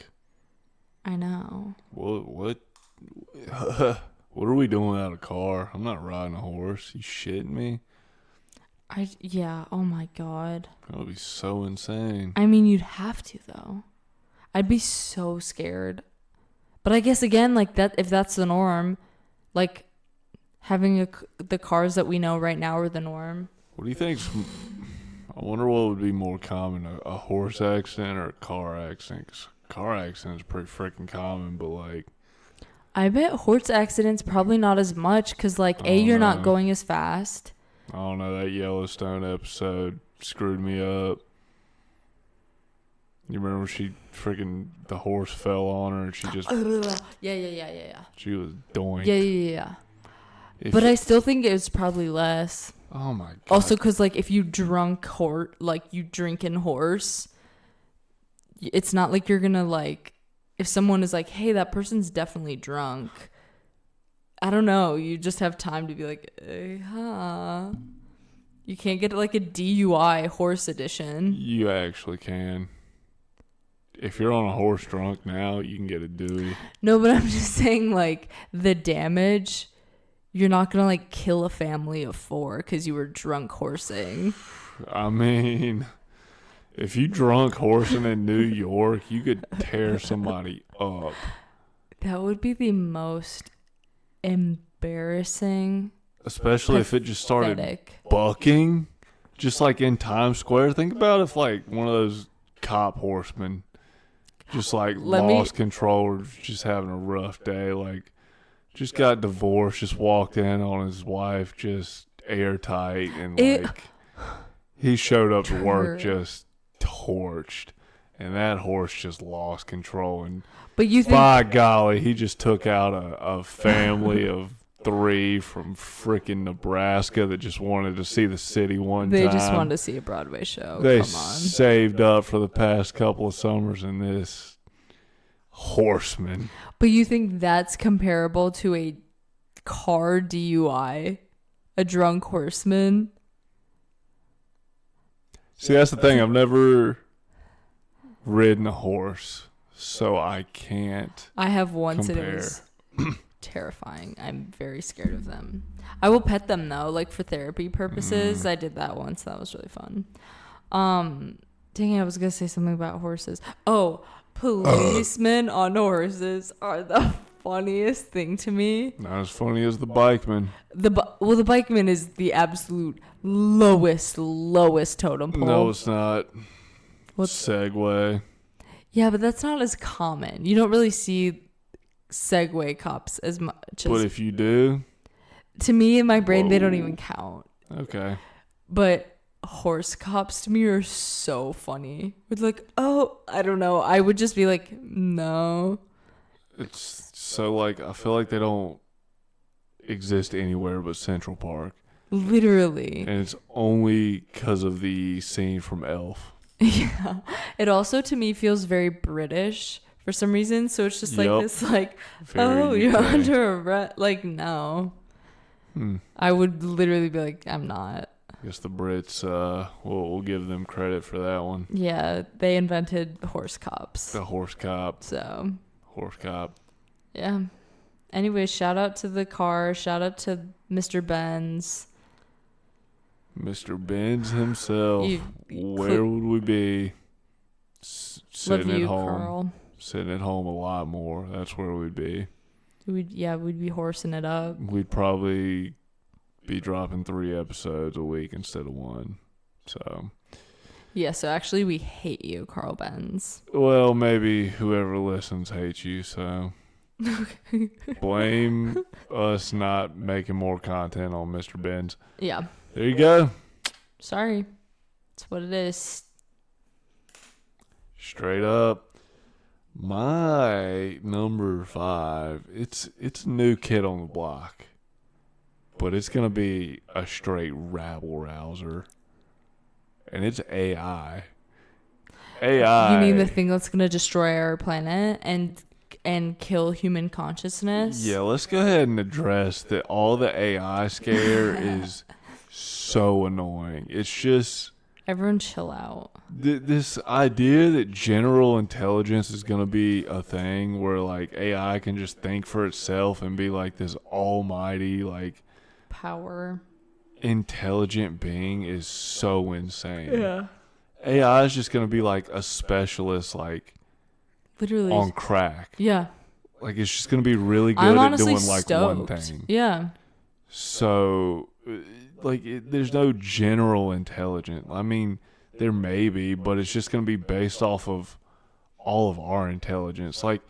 I know. What what are we doing without a car? I'm not riding a horse. You shitting me? Yeah, oh my God. That would be so insane. I mean, you'd have to, though. I'd be so scared. But I guess, again, like that, if that's the norm, like having the cars that we know right now are the norm. What do you think? I wonder what would be more common, a horse accident or a car accident? 'Cause car accidents are pretty freaking common, but like... I bet horse accidents probably not as much because, like, you're not going as fast. I don't know. That Yellowstone episode screwed me up. You remember the horse fell on her and she just... Yeah. She was doink. Yeah. But I still think it was probably less. Oh my God. Also, because, like, if you you drinking horse, it's not like you're going to, like, if someone is like, hey, that person's definitely drunk. I don't know. You just have time to be like, You can't get like a DUI horse edition. You actually can. If you're on a horse drunk now, you can get a Dewey. No, but I'm just saying, like, the damage, you're not going to, like, kill a family of 4 because you were drunk horsing. I mean, if you drunk horsing in New York, you could tear somebody up. That would be the most embarrassing. Especially if it just started bucking, just like in Times Square. Think about if, like, one of those cop horsemen just, like, lost control or just having a rough day, like, just got divorced, just walked in on his wife, just airtight, and, like, he showed up to work just torched, and that horse just lost control. And by golly, he just took out a family of 3 from freaking Nebraska that just wanted to see the city one time. They just wanted to see a Broadway show. They Come on. saved up for the past couple of summers in this horseman. But you think that's comparable to a car DUI? A drunk horseman? See, that's the thing. I've never ridden a horse, so I can't I have once compare. and it was terrifying. I'm very scared of them. I will pet them though, like for therapy purposes. I did that once. That was really fun. Dang it, I was gonna say something about horses. Oh, policemen on horses are the funniest thing to me. Not as funny as the bikeman. The bikeman is the absolute lowest totem pole. No, it's not. What's Segway. Yeah, but that's not as common. You don't really see Segway cops as much. But if you do, to me, in my brain, they don't Whoa. even count. Okay. But horse cops to me are so funny. With like, oh, I don't know. I would just be like, no. It's so like I feel like they don't exist anywhere but Central Park, Literally. and it's only because of the scene from Elf. Yeah. It also to me feels very British for some reason. So it's just like Yup. this, like, Very oh, you're UK. under arrest. Like, no. Hmm. I would literally be like, I'm not. I guess the Brits, we'll give them credit for that one. Yeah, they invented horse cops. The horse cop. So, Horse cop. yeah. Anyway, shout out to the car. Shout out to Mr. Benz. Mr. Benz himself. Where would we be? Love Sitting you, at home. Carl. Sitting at home a lot more. That's where we'd be. We'd be horsing it up. We'd probably be dropping 3 episodes a week instead of 1. So, Yeah, so actually we hate you, Carl Benz. well, maybe whoever listens hates you, so blame us not making more content on Mr. Benz. Yeah. There you go. Sorry. It's what it is. Straight up. My number 5, it's a new kid on the block, but it's going to be a straight rabble rouser, and it's AI. AI. You mean the thing that's going to destroy our planet and kill human consciousness? Yeah, let's go ahead and address that all the AI scare is so annoying. It's just... Everyone chill out. This idea that general intelligence is going to be a thing where like AI can just think for itself and be like this almighty like Power. intelligent being is so insane. Yeah. AI is just going to be like a specialist like Literally. on crack. Yeah. Like it's just going to be really good I'm at honestly doing like stoked. one thing. Yeah. So like there's no general intelligence. I mean, there may be, but it's just going to be based off of all of our intelligence. Like,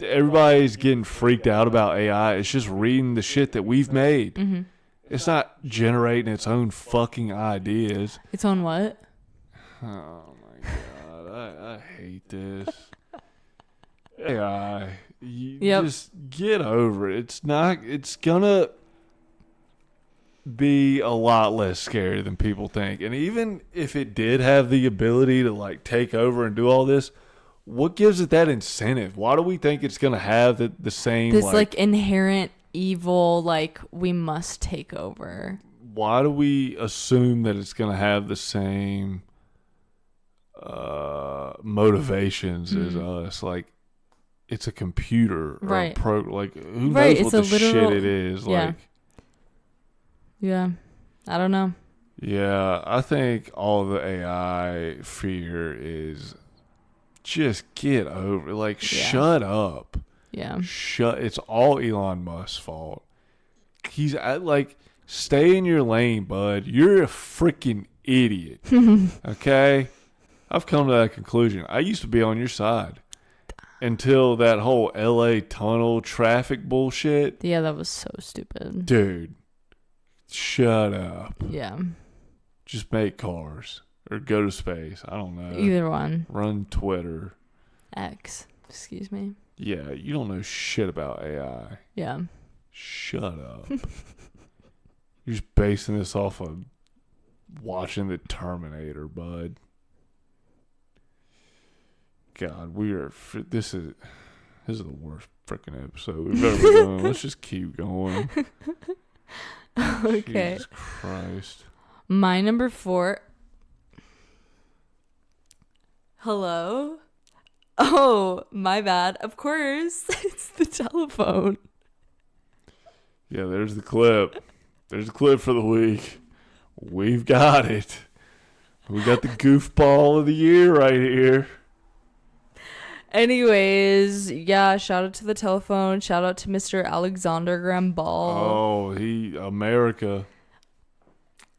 everybody's getting freaked out about AI. It's just reading the shit that we've made. Mm-hmm. It's not generating its own fucking ideas. It's on what? Oh, my God. I hate this. AI. Yep. Just get over it. It's going to be a lot less scary than people think. And even if it did have the ability to like take over and do all this, what gives it that incentive? Why do we think it's going to have the same This like inherent evil, like we must take over. why do we assume that it's going to have the same motivations as us? Like it's a computer or Right. a like who Right, knows it's what a the literal- shit it is. yeah. Like Yeah. I don't know. yeah, I think all the AI fear is just get over it. Like, Yeah. shut up. Yeah. It's all Elon Musk's fault. He's like, stay in your lane, bud. You're a freaking idiot. Okay? I've come to that conclusion. I used to be on your side until that whole LA tunnel traffic bullshit. Yeah, that was so stupid. Dude, shut up. Yeah. Just make cars or go to space. I don't know. Either one. Run Twitter. X. Excuse me. Yeah, you don't know shit about AI. Yeah. Shut up. You're just basing this off of watching the Terminator, bud. God, this is the worst freaking episode we've ever done. Let's just keep going. Okay. Jesus Christ. My number 4. Hello? Oh, my bad. Of course. It's the telephone. Yeah, there's the clip. There's the clip for the week. We've got it. We got the goofball of the year right here. Anyways, yeah, shout out to the telephone. Shout out to Mr. Alexander Graham Ball. Oh, America.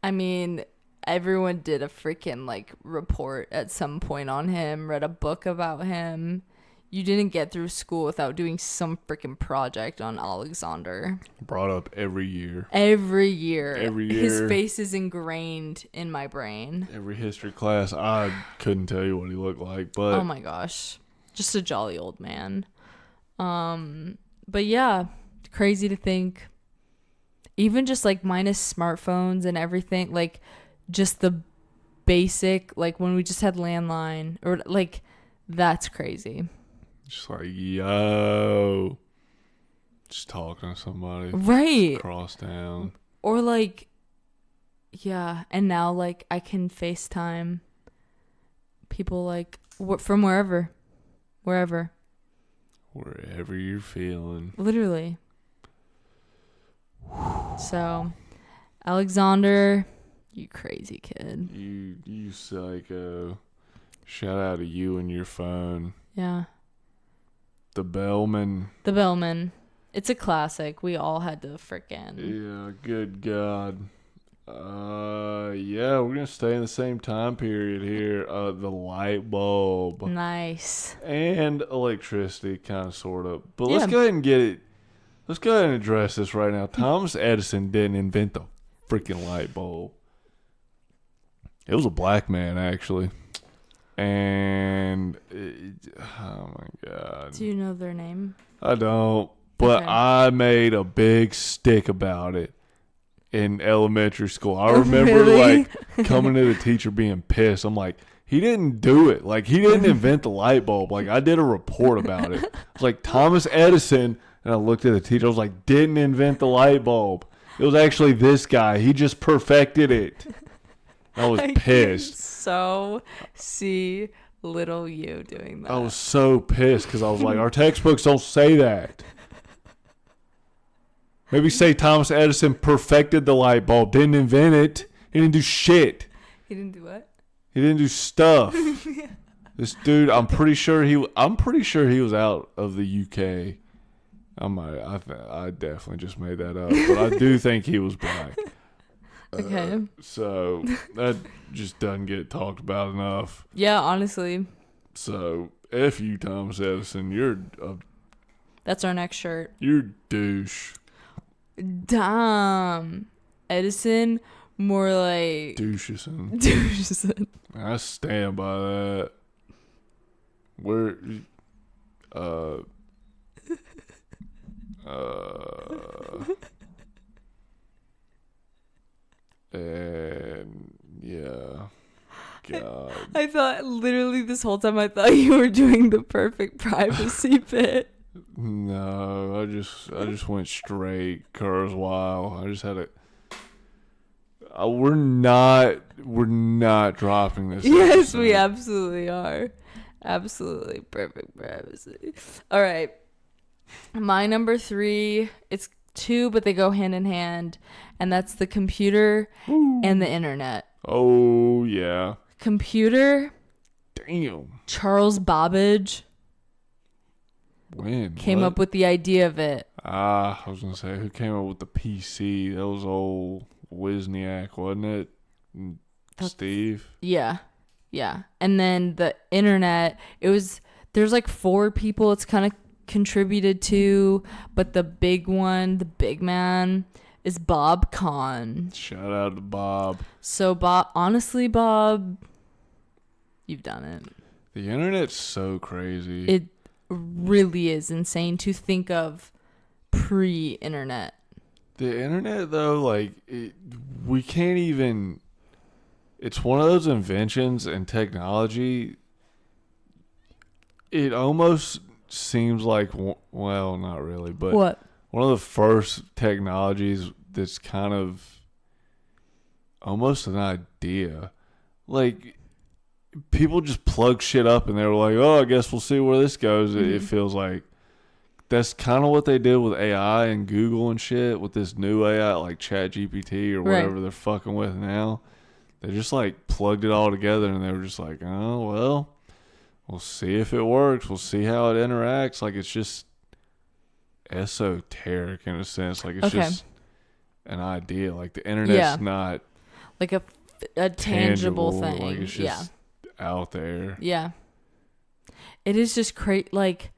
I mean, everyone did a freaking like report at some point on him, read a book about him. You didn't get through school without doing some freaking project on Alexander. Brought up every year. Every year. His Every year. face is ingrained in my brain. Every history class. I couldn't tell you what he looked like, but Oh my gosh. Just a jolly old man. But yeah, crazy to think. Even just like minus smartphones and everything, like just the basic, like when we just had landline or like that's crazy. just like, yo. Just talking to somebody. Right. Across town. Or like, yeah. And now like I can FaceTime people like from wherever. Wherever you're feeling. Literally. So, Alexander, you crazy kid. You psycho. Shout out to you and your phone. Yeah. The Bellman. The Bellman. It's a classic. We all had to frickin'. Yeah, good God. Yeah, we're gonna stay in the same time period here. The light bulb. Nice. And electricity, kind of, sort of. But Yeah. let's go ahead and get it. Let's go ahead and address this right now. Thomas Edison didn't invent the freaking light bulb. It was a black man, actually. And, oh my God. Do you know their name? I don't. But Okay. I made a big stick about it in elementary school. I remember, Really? like, coming to the teacher being pissed. I'm like, he didn't do it. Like, he didn't invent the light bulb. Like, I did a report about it. It's like Thomas Edison. And I looked at the teacher. I was like, didn't invent the light bulb. It was actually this guy. He just perfected it. I was I pissed. can so see little you doing that. I was so pissed because I was like, our textbooks don't say that. Maybe say Thomas Edison perfected the light bulb, didn't invent it. He didn't do shit. He didn't do what? He didn't do stuff. This dude, I'm pretty sure he was out of the UK. I definitely just made that up, but I do think he was black. Okay. So that just doesn't get talked about enough. Yeah, honestly. So F you, Thomas Edison. That's our next shirt. You're douche. Damn. Edison, more like Doucheson. Doucheson. I stand by that. Where, and yeah, God. I thought literally this whole time I thought you were doing the perfect privacy bit. No, I just went straight Kurzweil. I just had a. We're not dropping this. Yes, episode. we absolutely are. Absolutely perfect privacy. All right. My number 3, it's 2, but they go hand in hand, and that's the computer and the internet. Oh yeah. Computer, Damn. Charles Babbage When came what? up with the idea of it. I was gonna say, who came up with the PC? That was old Wozniak, wasn't it? Steve. Yeah. Yeah. And then the internet, there's like 4 people it's kind of contributed to, but the big one, the big man, is Bob Kahn. Shout out to Bob. So honestly, Bob, you've done it. The internet's so crazy. It really is insane to think of pre-internet. The internet, though, like, we can't even. It's one of those inventions and technology. It almost seems like, well, not really, but What? one of the first technologies that's kind of almost an idea. Like, people just plug shit up and they were like, oh, I guess we'll see where this goes. It feels like that's kind of what they did with AI and Google and shit with this new AI like ChatGPT or whatever they're fucking with now. They just like plugged it all together and they were just like, oh, well, we'll see if it works. We'll see how it interacts. Like it's just esoteric in a sense. Like it's just an idea. Like the internet's not like a tangible thing. Like it's just out there. Yeah. It is just crazy. Like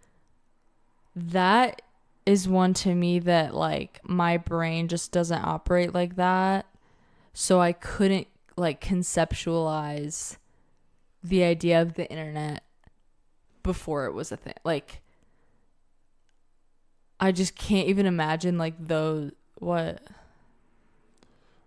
that is one to me that like my brain just doesn't operate like that. So I couldn't like conceptualize the idea of the internet before it was a thing. Like I just can't even imagine like those what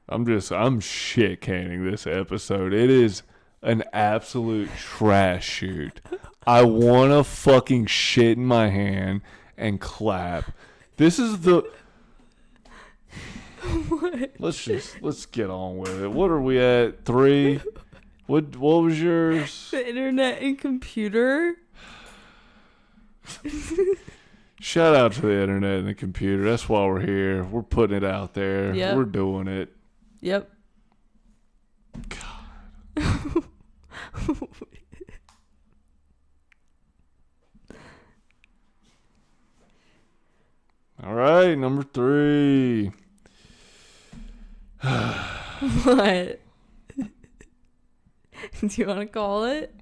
I'm shit canning this episode. It is an absolute trash shoot. I want to fucking shit in my hand and clap. This is the what? Let's get on with it. What are we at? 3? What was yours? The internet and computer. Shout out to the internet and the computer. That's why we're here. We're putting it out there. Yep. We're doing it. Yep. God. All right, number 3. What? Do you want to call it?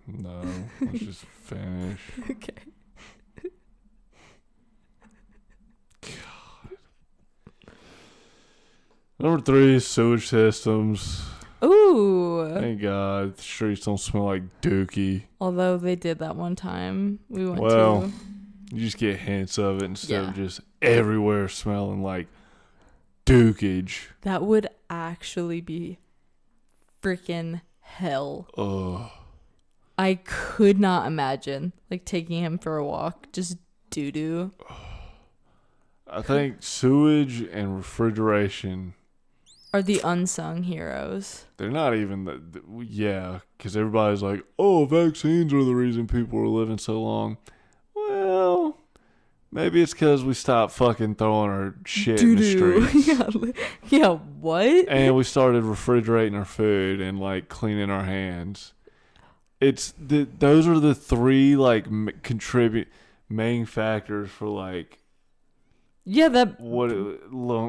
No, let's just finish. Okay. God. Number 3 is sewage systems. Ooh. Thank God the streets don't smell like dookie. Although they did that one time we went Well, to. you just get hints of it instead of just everywhere smelling like dookage. That would actually be freaking hell. Ugh. I could not imagine like taking him for a walk, just doo-doo. I think sewage and refrigeration Are the unsung heroes. they're not even because everybody's like, oh, vaccines are the reason people are living so long. Well, maybe it's because we stopped fucking throwing our shit in the streets. Yeah, what? And we started refrigerating our food and like cleaning our hands. Those are the 3 like contribute main factors for like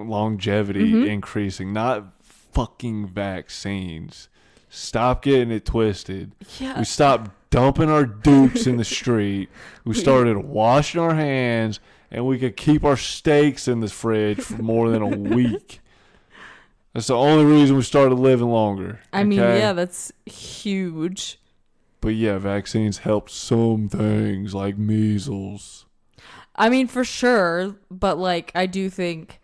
longevity increasing, not fucking vaccines. Stop getting it twisted. Yeah. We stopped dumping our dukes in the street. We started washing our hands, and we could keep our steaks in the fridge for more than a week. That's the only reason we started living longer. I mean, yeah, that's huge. But yeah, vaccines helped some things like measles. I mean, for sure, but like I do think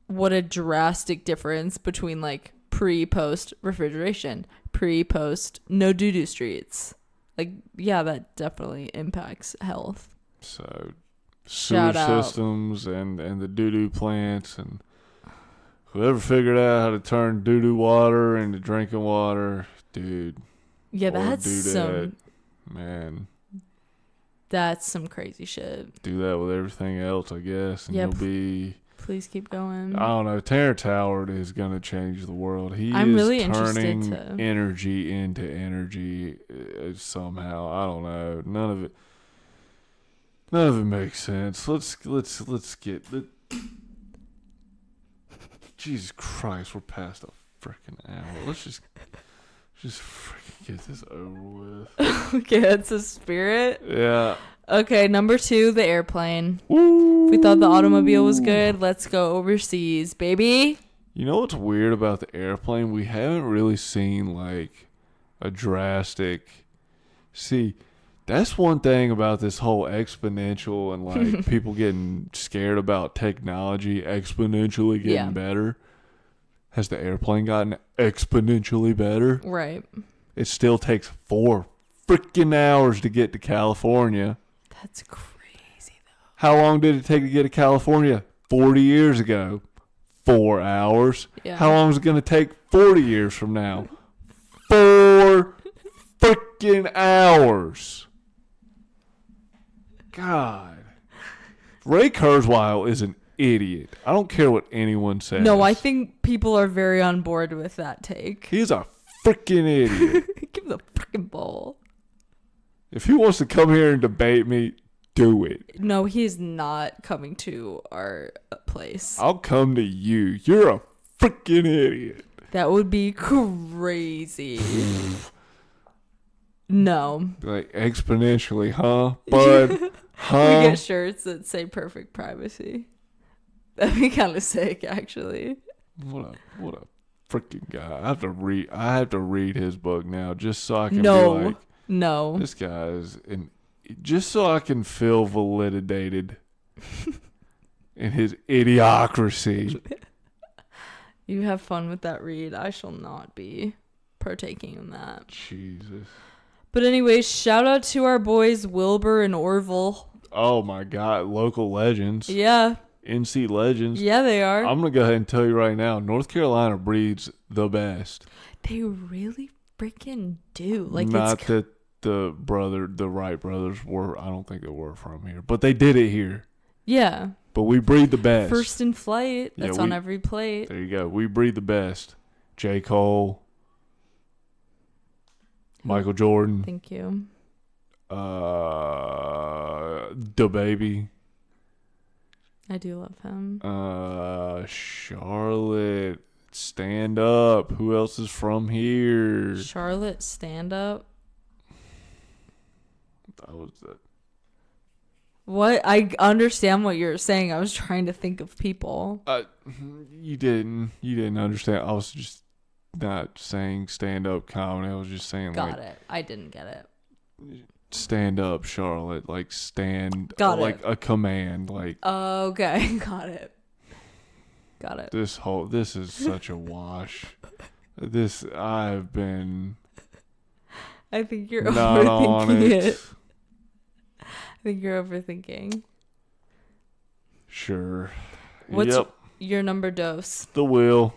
what a drastic difference between like pre-post refrigeration, pre-post no doo-doo streets. Like, yeah, that definitely impacts health. So, sewage systems and the doo-doo plants and whoever figured out how to turn doo-doo water into drinking water, dude. Yeah, that's some crazy shit. Do that with everything else, I guess, and you'll be... Please keep going. I don't know. Terrence Howard is going to change the world. I'm really turning energy into energy somehow. I don't know. None of it makes sense. Let's get... Jesus Christ, we're past a freaking hour. Let's just freaking get this over with. Okay, that's a spirit. Yeah. Okay, number 2, the airplane. Woo! If we thought the automobile was good, let's go overseas, baby. You know what's weird about the airplane? We haven't really seen like a drastic... See, that's one thing about this whole exponential and like people getting scared about technology exponentially getting better. Has the airplane gotten exponentially better? Right. It still takes 4 freaking hours to get to California. That's crazy, though. How long did it take to get to California? 40 years ago. 4 hours. Yeah. How long is it going to take 40 years from now? 4 freaking hours. God. Ray Kurzweil is an idiot. I don't care what anyone says. No, I think people are very on board with that take. He's a freaking idiot. Give him the freaking ball. If he wants to come here and debate me, do it. No, he's not coming to our place. I'll come to you. You're a freaking idiot. That would be crazy. No. Like exponentially, huh, bud? Huh? We get shirts that say perfect privacy. That'd be kind of sick, actually. What a freaking guy. I have to read his book now just so I can be like, no. This guy is just so I can feel validated in his idiocracy. You have fun with that read. I shall not be partaking in that. Jesus. But anyways, shout out to our boys Wilbur and Orville. Oh my God, local legends. Yeah. NC legends. Yeah, they are. I'm going to go ahead and tell you right now, North Carolina breeds the best. They really freaking do. Like, not that the Wright brothers were, I don't think they were from here, but they did it here. Yeah. But we breed the best. First in flight. That's on every plate. There you go. We breed the best. J. Cole. Michael Jordan. Thank you. The Baby. I do love him. Charlotte. Stand Up. Who else is from here? Charlotte Stand Up. That was it. What? I understand what you're saying. I was trying to think of people. You didn't understand. I was just not saying stand-up comedy. I was just saying Got it. I didn't get it. Stand up, Charlotte. Like stand. Got like it. a command. Like. Okay. Got it. This is such a wash. I've been. I think you're not overthinking on it. I think you're overthinking. Sure. What's your number dose? The Wheel.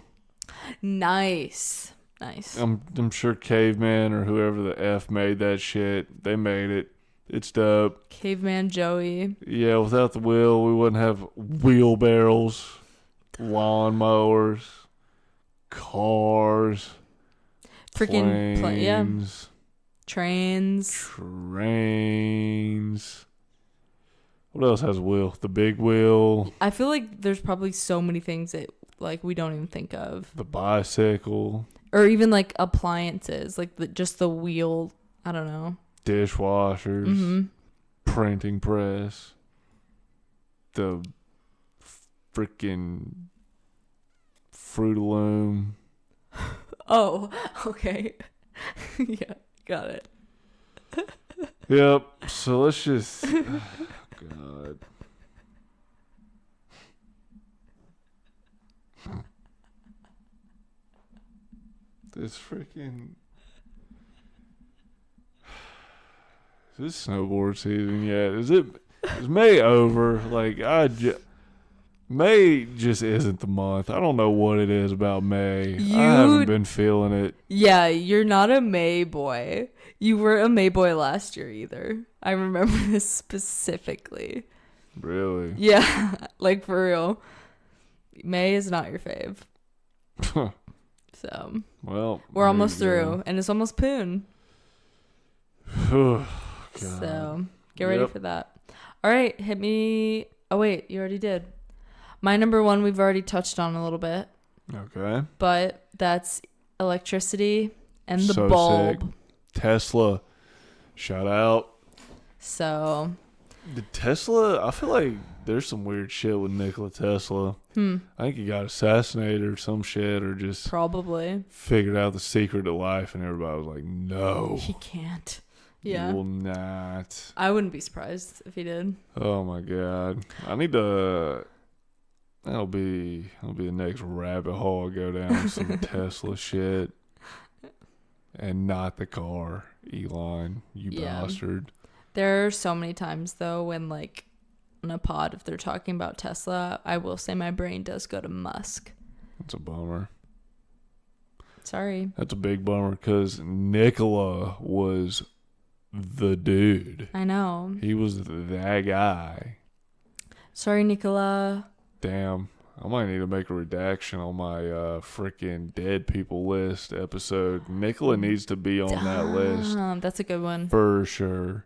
Nice. I'm sure Caveman or whoever the F made that shit, they made it. It's dope. Caveman Joey. Yeah, without the wheel, we wouldn't have wheelbarrows, lawnmowers, cars, Freaking planes, trains. What else has a wheel? The big wheel. I feel like there's probably so many things that like we don't even think of. The bicycle. Or even like appliances, like just the wheel. I don't know. Dishwashers. Mm-hmm. Printing press. The freaking Fruit Loom. Oh, okay. Yeah, got it. Yep. So let's just. Oh, God. This freaking. Is this snowboard season yet? Is May over? Like, May just isn't the month. I don't know what it is about May. I haven't been feeling it. Yeah, you're not a May boy. You were a May boy last year either. I remember this specifically. Really? Yeah, like for real. May is not your fave. So. Well. We're almost through, and it's almost Poon. So, get ready for that. All right, hit me. Oh, wait, you already did. My number one, we've already touched on a little bit. Okay. But that's electricity and the bulb. Sick. Tesla. Shout out. So. The Tesla, I feel like there's some weird shit with Nikola Tesla. I think he got assassinated or some shit, or just probably figured out the secret to life, and everybody was like, no. He can't. Yeah. You will not. I wouldn't be surprised if he did. Oh my God. I need to. That'll be the next rabbit hole I go down. Some Tesla shit. And not the car, Elon. You bastard. There are so many times, though, when, like, on a pod, if they're talking about Tesla, I will say my brain does go to Musk. That's a bummer. Sorry. That's a big bummer because Nikola was the dude. I know. He was that guy. Sorry, Nicola. Damn. I might need to make a redaction on my freaking dead people list episode. Nicola needs to be on that list. That's a good one. For sure.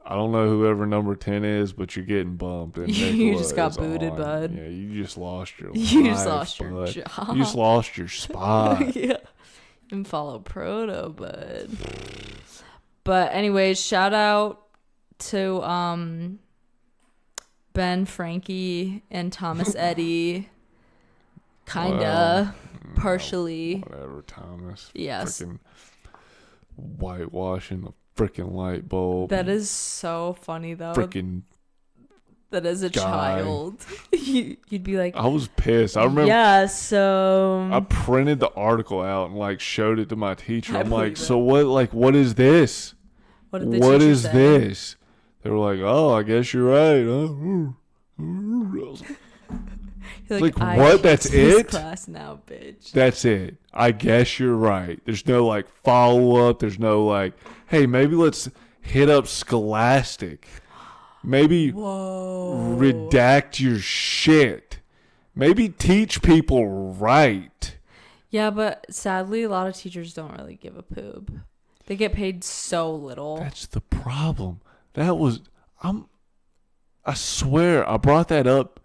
I don't know whoever number 10 is, but you're getting bumped. And You Nicola just got is booted, on. bud. Yeah, you just lost your You life, just lost your bud. job. You just lost your spot. Yeah. And follow Proto, bud. But anyways, shout out to Ben, Frankie, and Thomas Eddie. Kinda. Partially. Whatever, Thomas. Yes. Freaking whitewashing the freaking light bulb. That is so funny, though. Freaking that as a guy. Child, you'd be like, I was pissed. I remember. Yeah, so I printed the article out and like showed it to my teacher. I I'm like, believe so what? Like, what is this? what did the What teacher is say? this? They were like, oh, I guess you're right. I was You're like, I what? hate That's this it? class now, bitch. That's it. I guess you're right. There's no like follow up. There's no like, hey, maybe let's hit up Scholastic. Maybe Whoa. redact your shit. Maybe teach people right. Yeah, but sadly, a lot of teachers don't really give a poop. They get paid so little. That's the problem. I swear I brought that up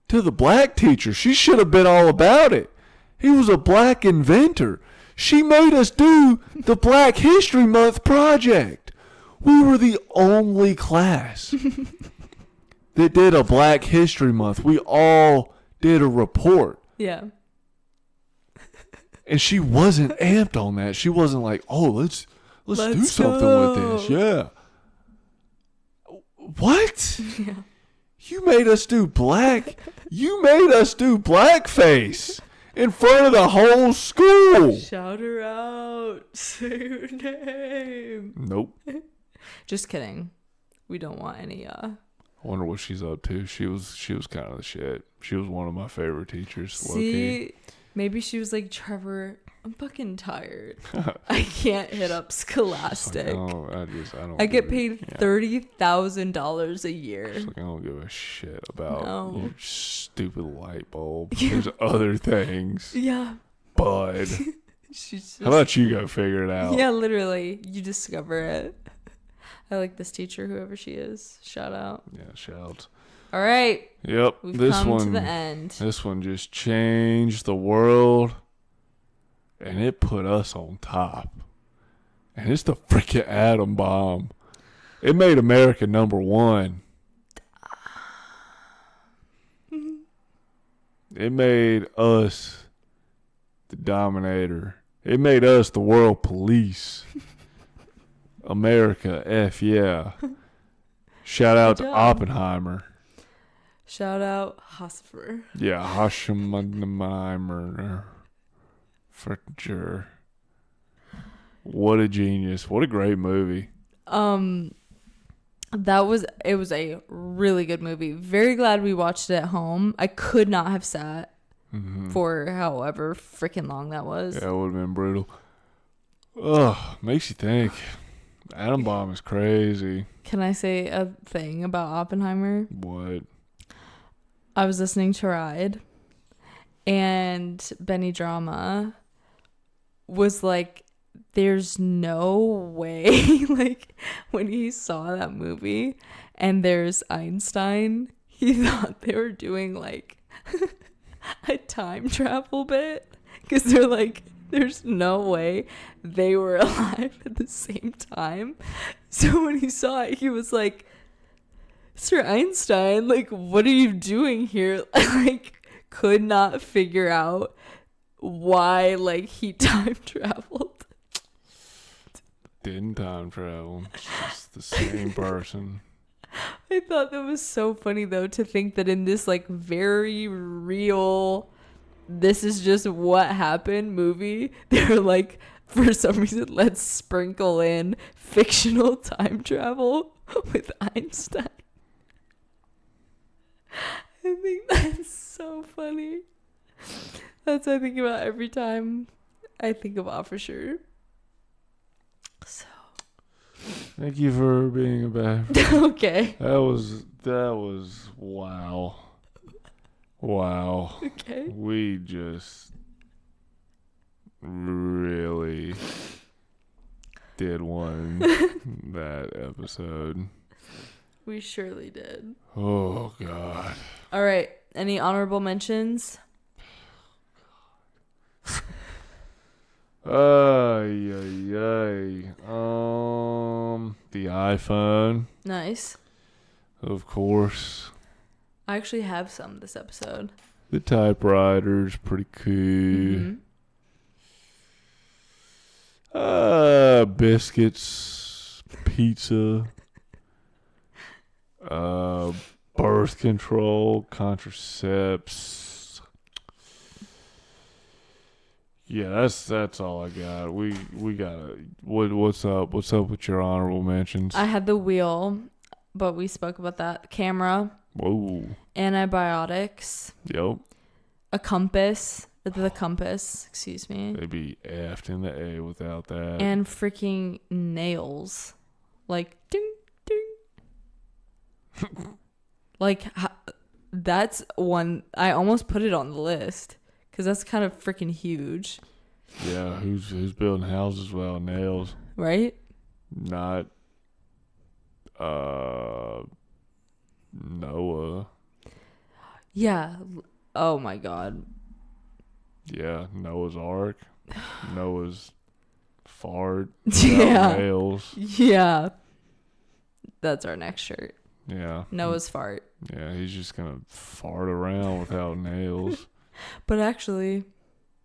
to the black teacher. She should have been all about it. He was a black inventor. She made us do the Black History Month project. We were the only class that did a Black History Month. We all did a report. Yeah. And she wasn't amped on that. She wasn't like, oh, let's do something go. with this. Yeah. What? Yeah. You made us do blackface in front of the whole school. Shout her out. Say her name. Nope. Just kidding. We don't want any I wonder what she's up to. She was kind of the shit. She was one of my favorite teachers. Low-key. See, maybe she was like, Trevor, I'm fucking tired. I can't hit up Scholastic. Like, oh, I don't. I get give paid $30,000 a year. It's like, I don't give a shit about No. your stupid light bulb. There's other things, Yeah. bud. She's just, How about you go figure it out? yeah, literally. You discover it. I like this teacher, whoever she is. Shout out. Yeah, shouts. All right. Yep. We've this come one, to the end. This one just changed the world, and it put us on top. And it's the freaking atom bomb. It made America #1. It made us the dominator. It made us the world police. America, F yeah. Shout out to job. Oppenheimer. Shout out Hosfer. Yeah, Oppenheimer. For sure. What a genius. What a great movie. It was a really good movie. Very glad we watched it at home. I could not have sat for however freaking long that was. Yeah, it would have been brutal. Ugh, makes you think. Atom bomb is crazy. Can I say a thing about Oppenheimer? What? I was listening to Ride, and Benny Drama was like, there's no way, like, when he saw that movie and there's Einstein, he thought they were doing, like, a time travel bit, because they're like, there's no way they were alive at the same time. So when he saw it, he was like, Sir Einstein, like, what are you doing here? Like, could not figure out why, like, he time traveled. Didn't time travel. It's just the same person. I thought that was so funny, though, to think that in this, like, very real, this is just what happened movie, they're like, for some reason, let's sprinkle in fictional time travel with Einstein. I think that's so funny. That's what I think about every time I think of Officer. So Thank you for being a bad. Okay. That was wow. Wow. Okay. We just really did one that episode. We surely did. Oh God. All right. Any honorable mentions? Ay. The iPhone, Nice. of course. I actually have some this episode. The typewriter's pretty cool. Mm-hmm. Biscuits, pizza, birth control, contraceptives. Yeah, that's all I got. We gotta. What's up? What's up with your honorable mentions? I had the wheel, but we spoke about that. Camera, Whoa. antibiotics, Yep. a compass, the compass, excuse me, They'd be effed in the A without that. and freaking nails. Like, ding, ding. Like, that's one, I almost put it on the list because that's kind of freaking huge, Yeah, who's building houses without nails? right? Not Noah. Yeah. Oh my God. Yeah, Noah's Ark. Noah's fart. Yeah. Nails. Yeah. That's our next shirt. Yeah. Noah's fart. Yeah, he's just gonna fart around without nails. But actually,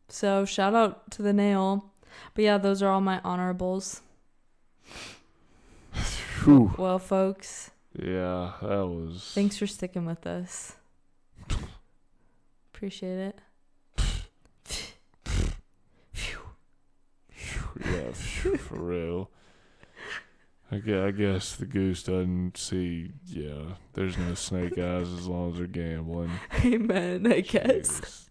so shout out to the nail. But yeah, those are all my honorables. Whew. Well, folks, Yeah, that was. thanks for sticking with us. Appreciate it. Yeah, for real. I guess the goose doesn't see. Yeah, there's no snake eyes as long as they're gambling. Amen, I guess. Jesus.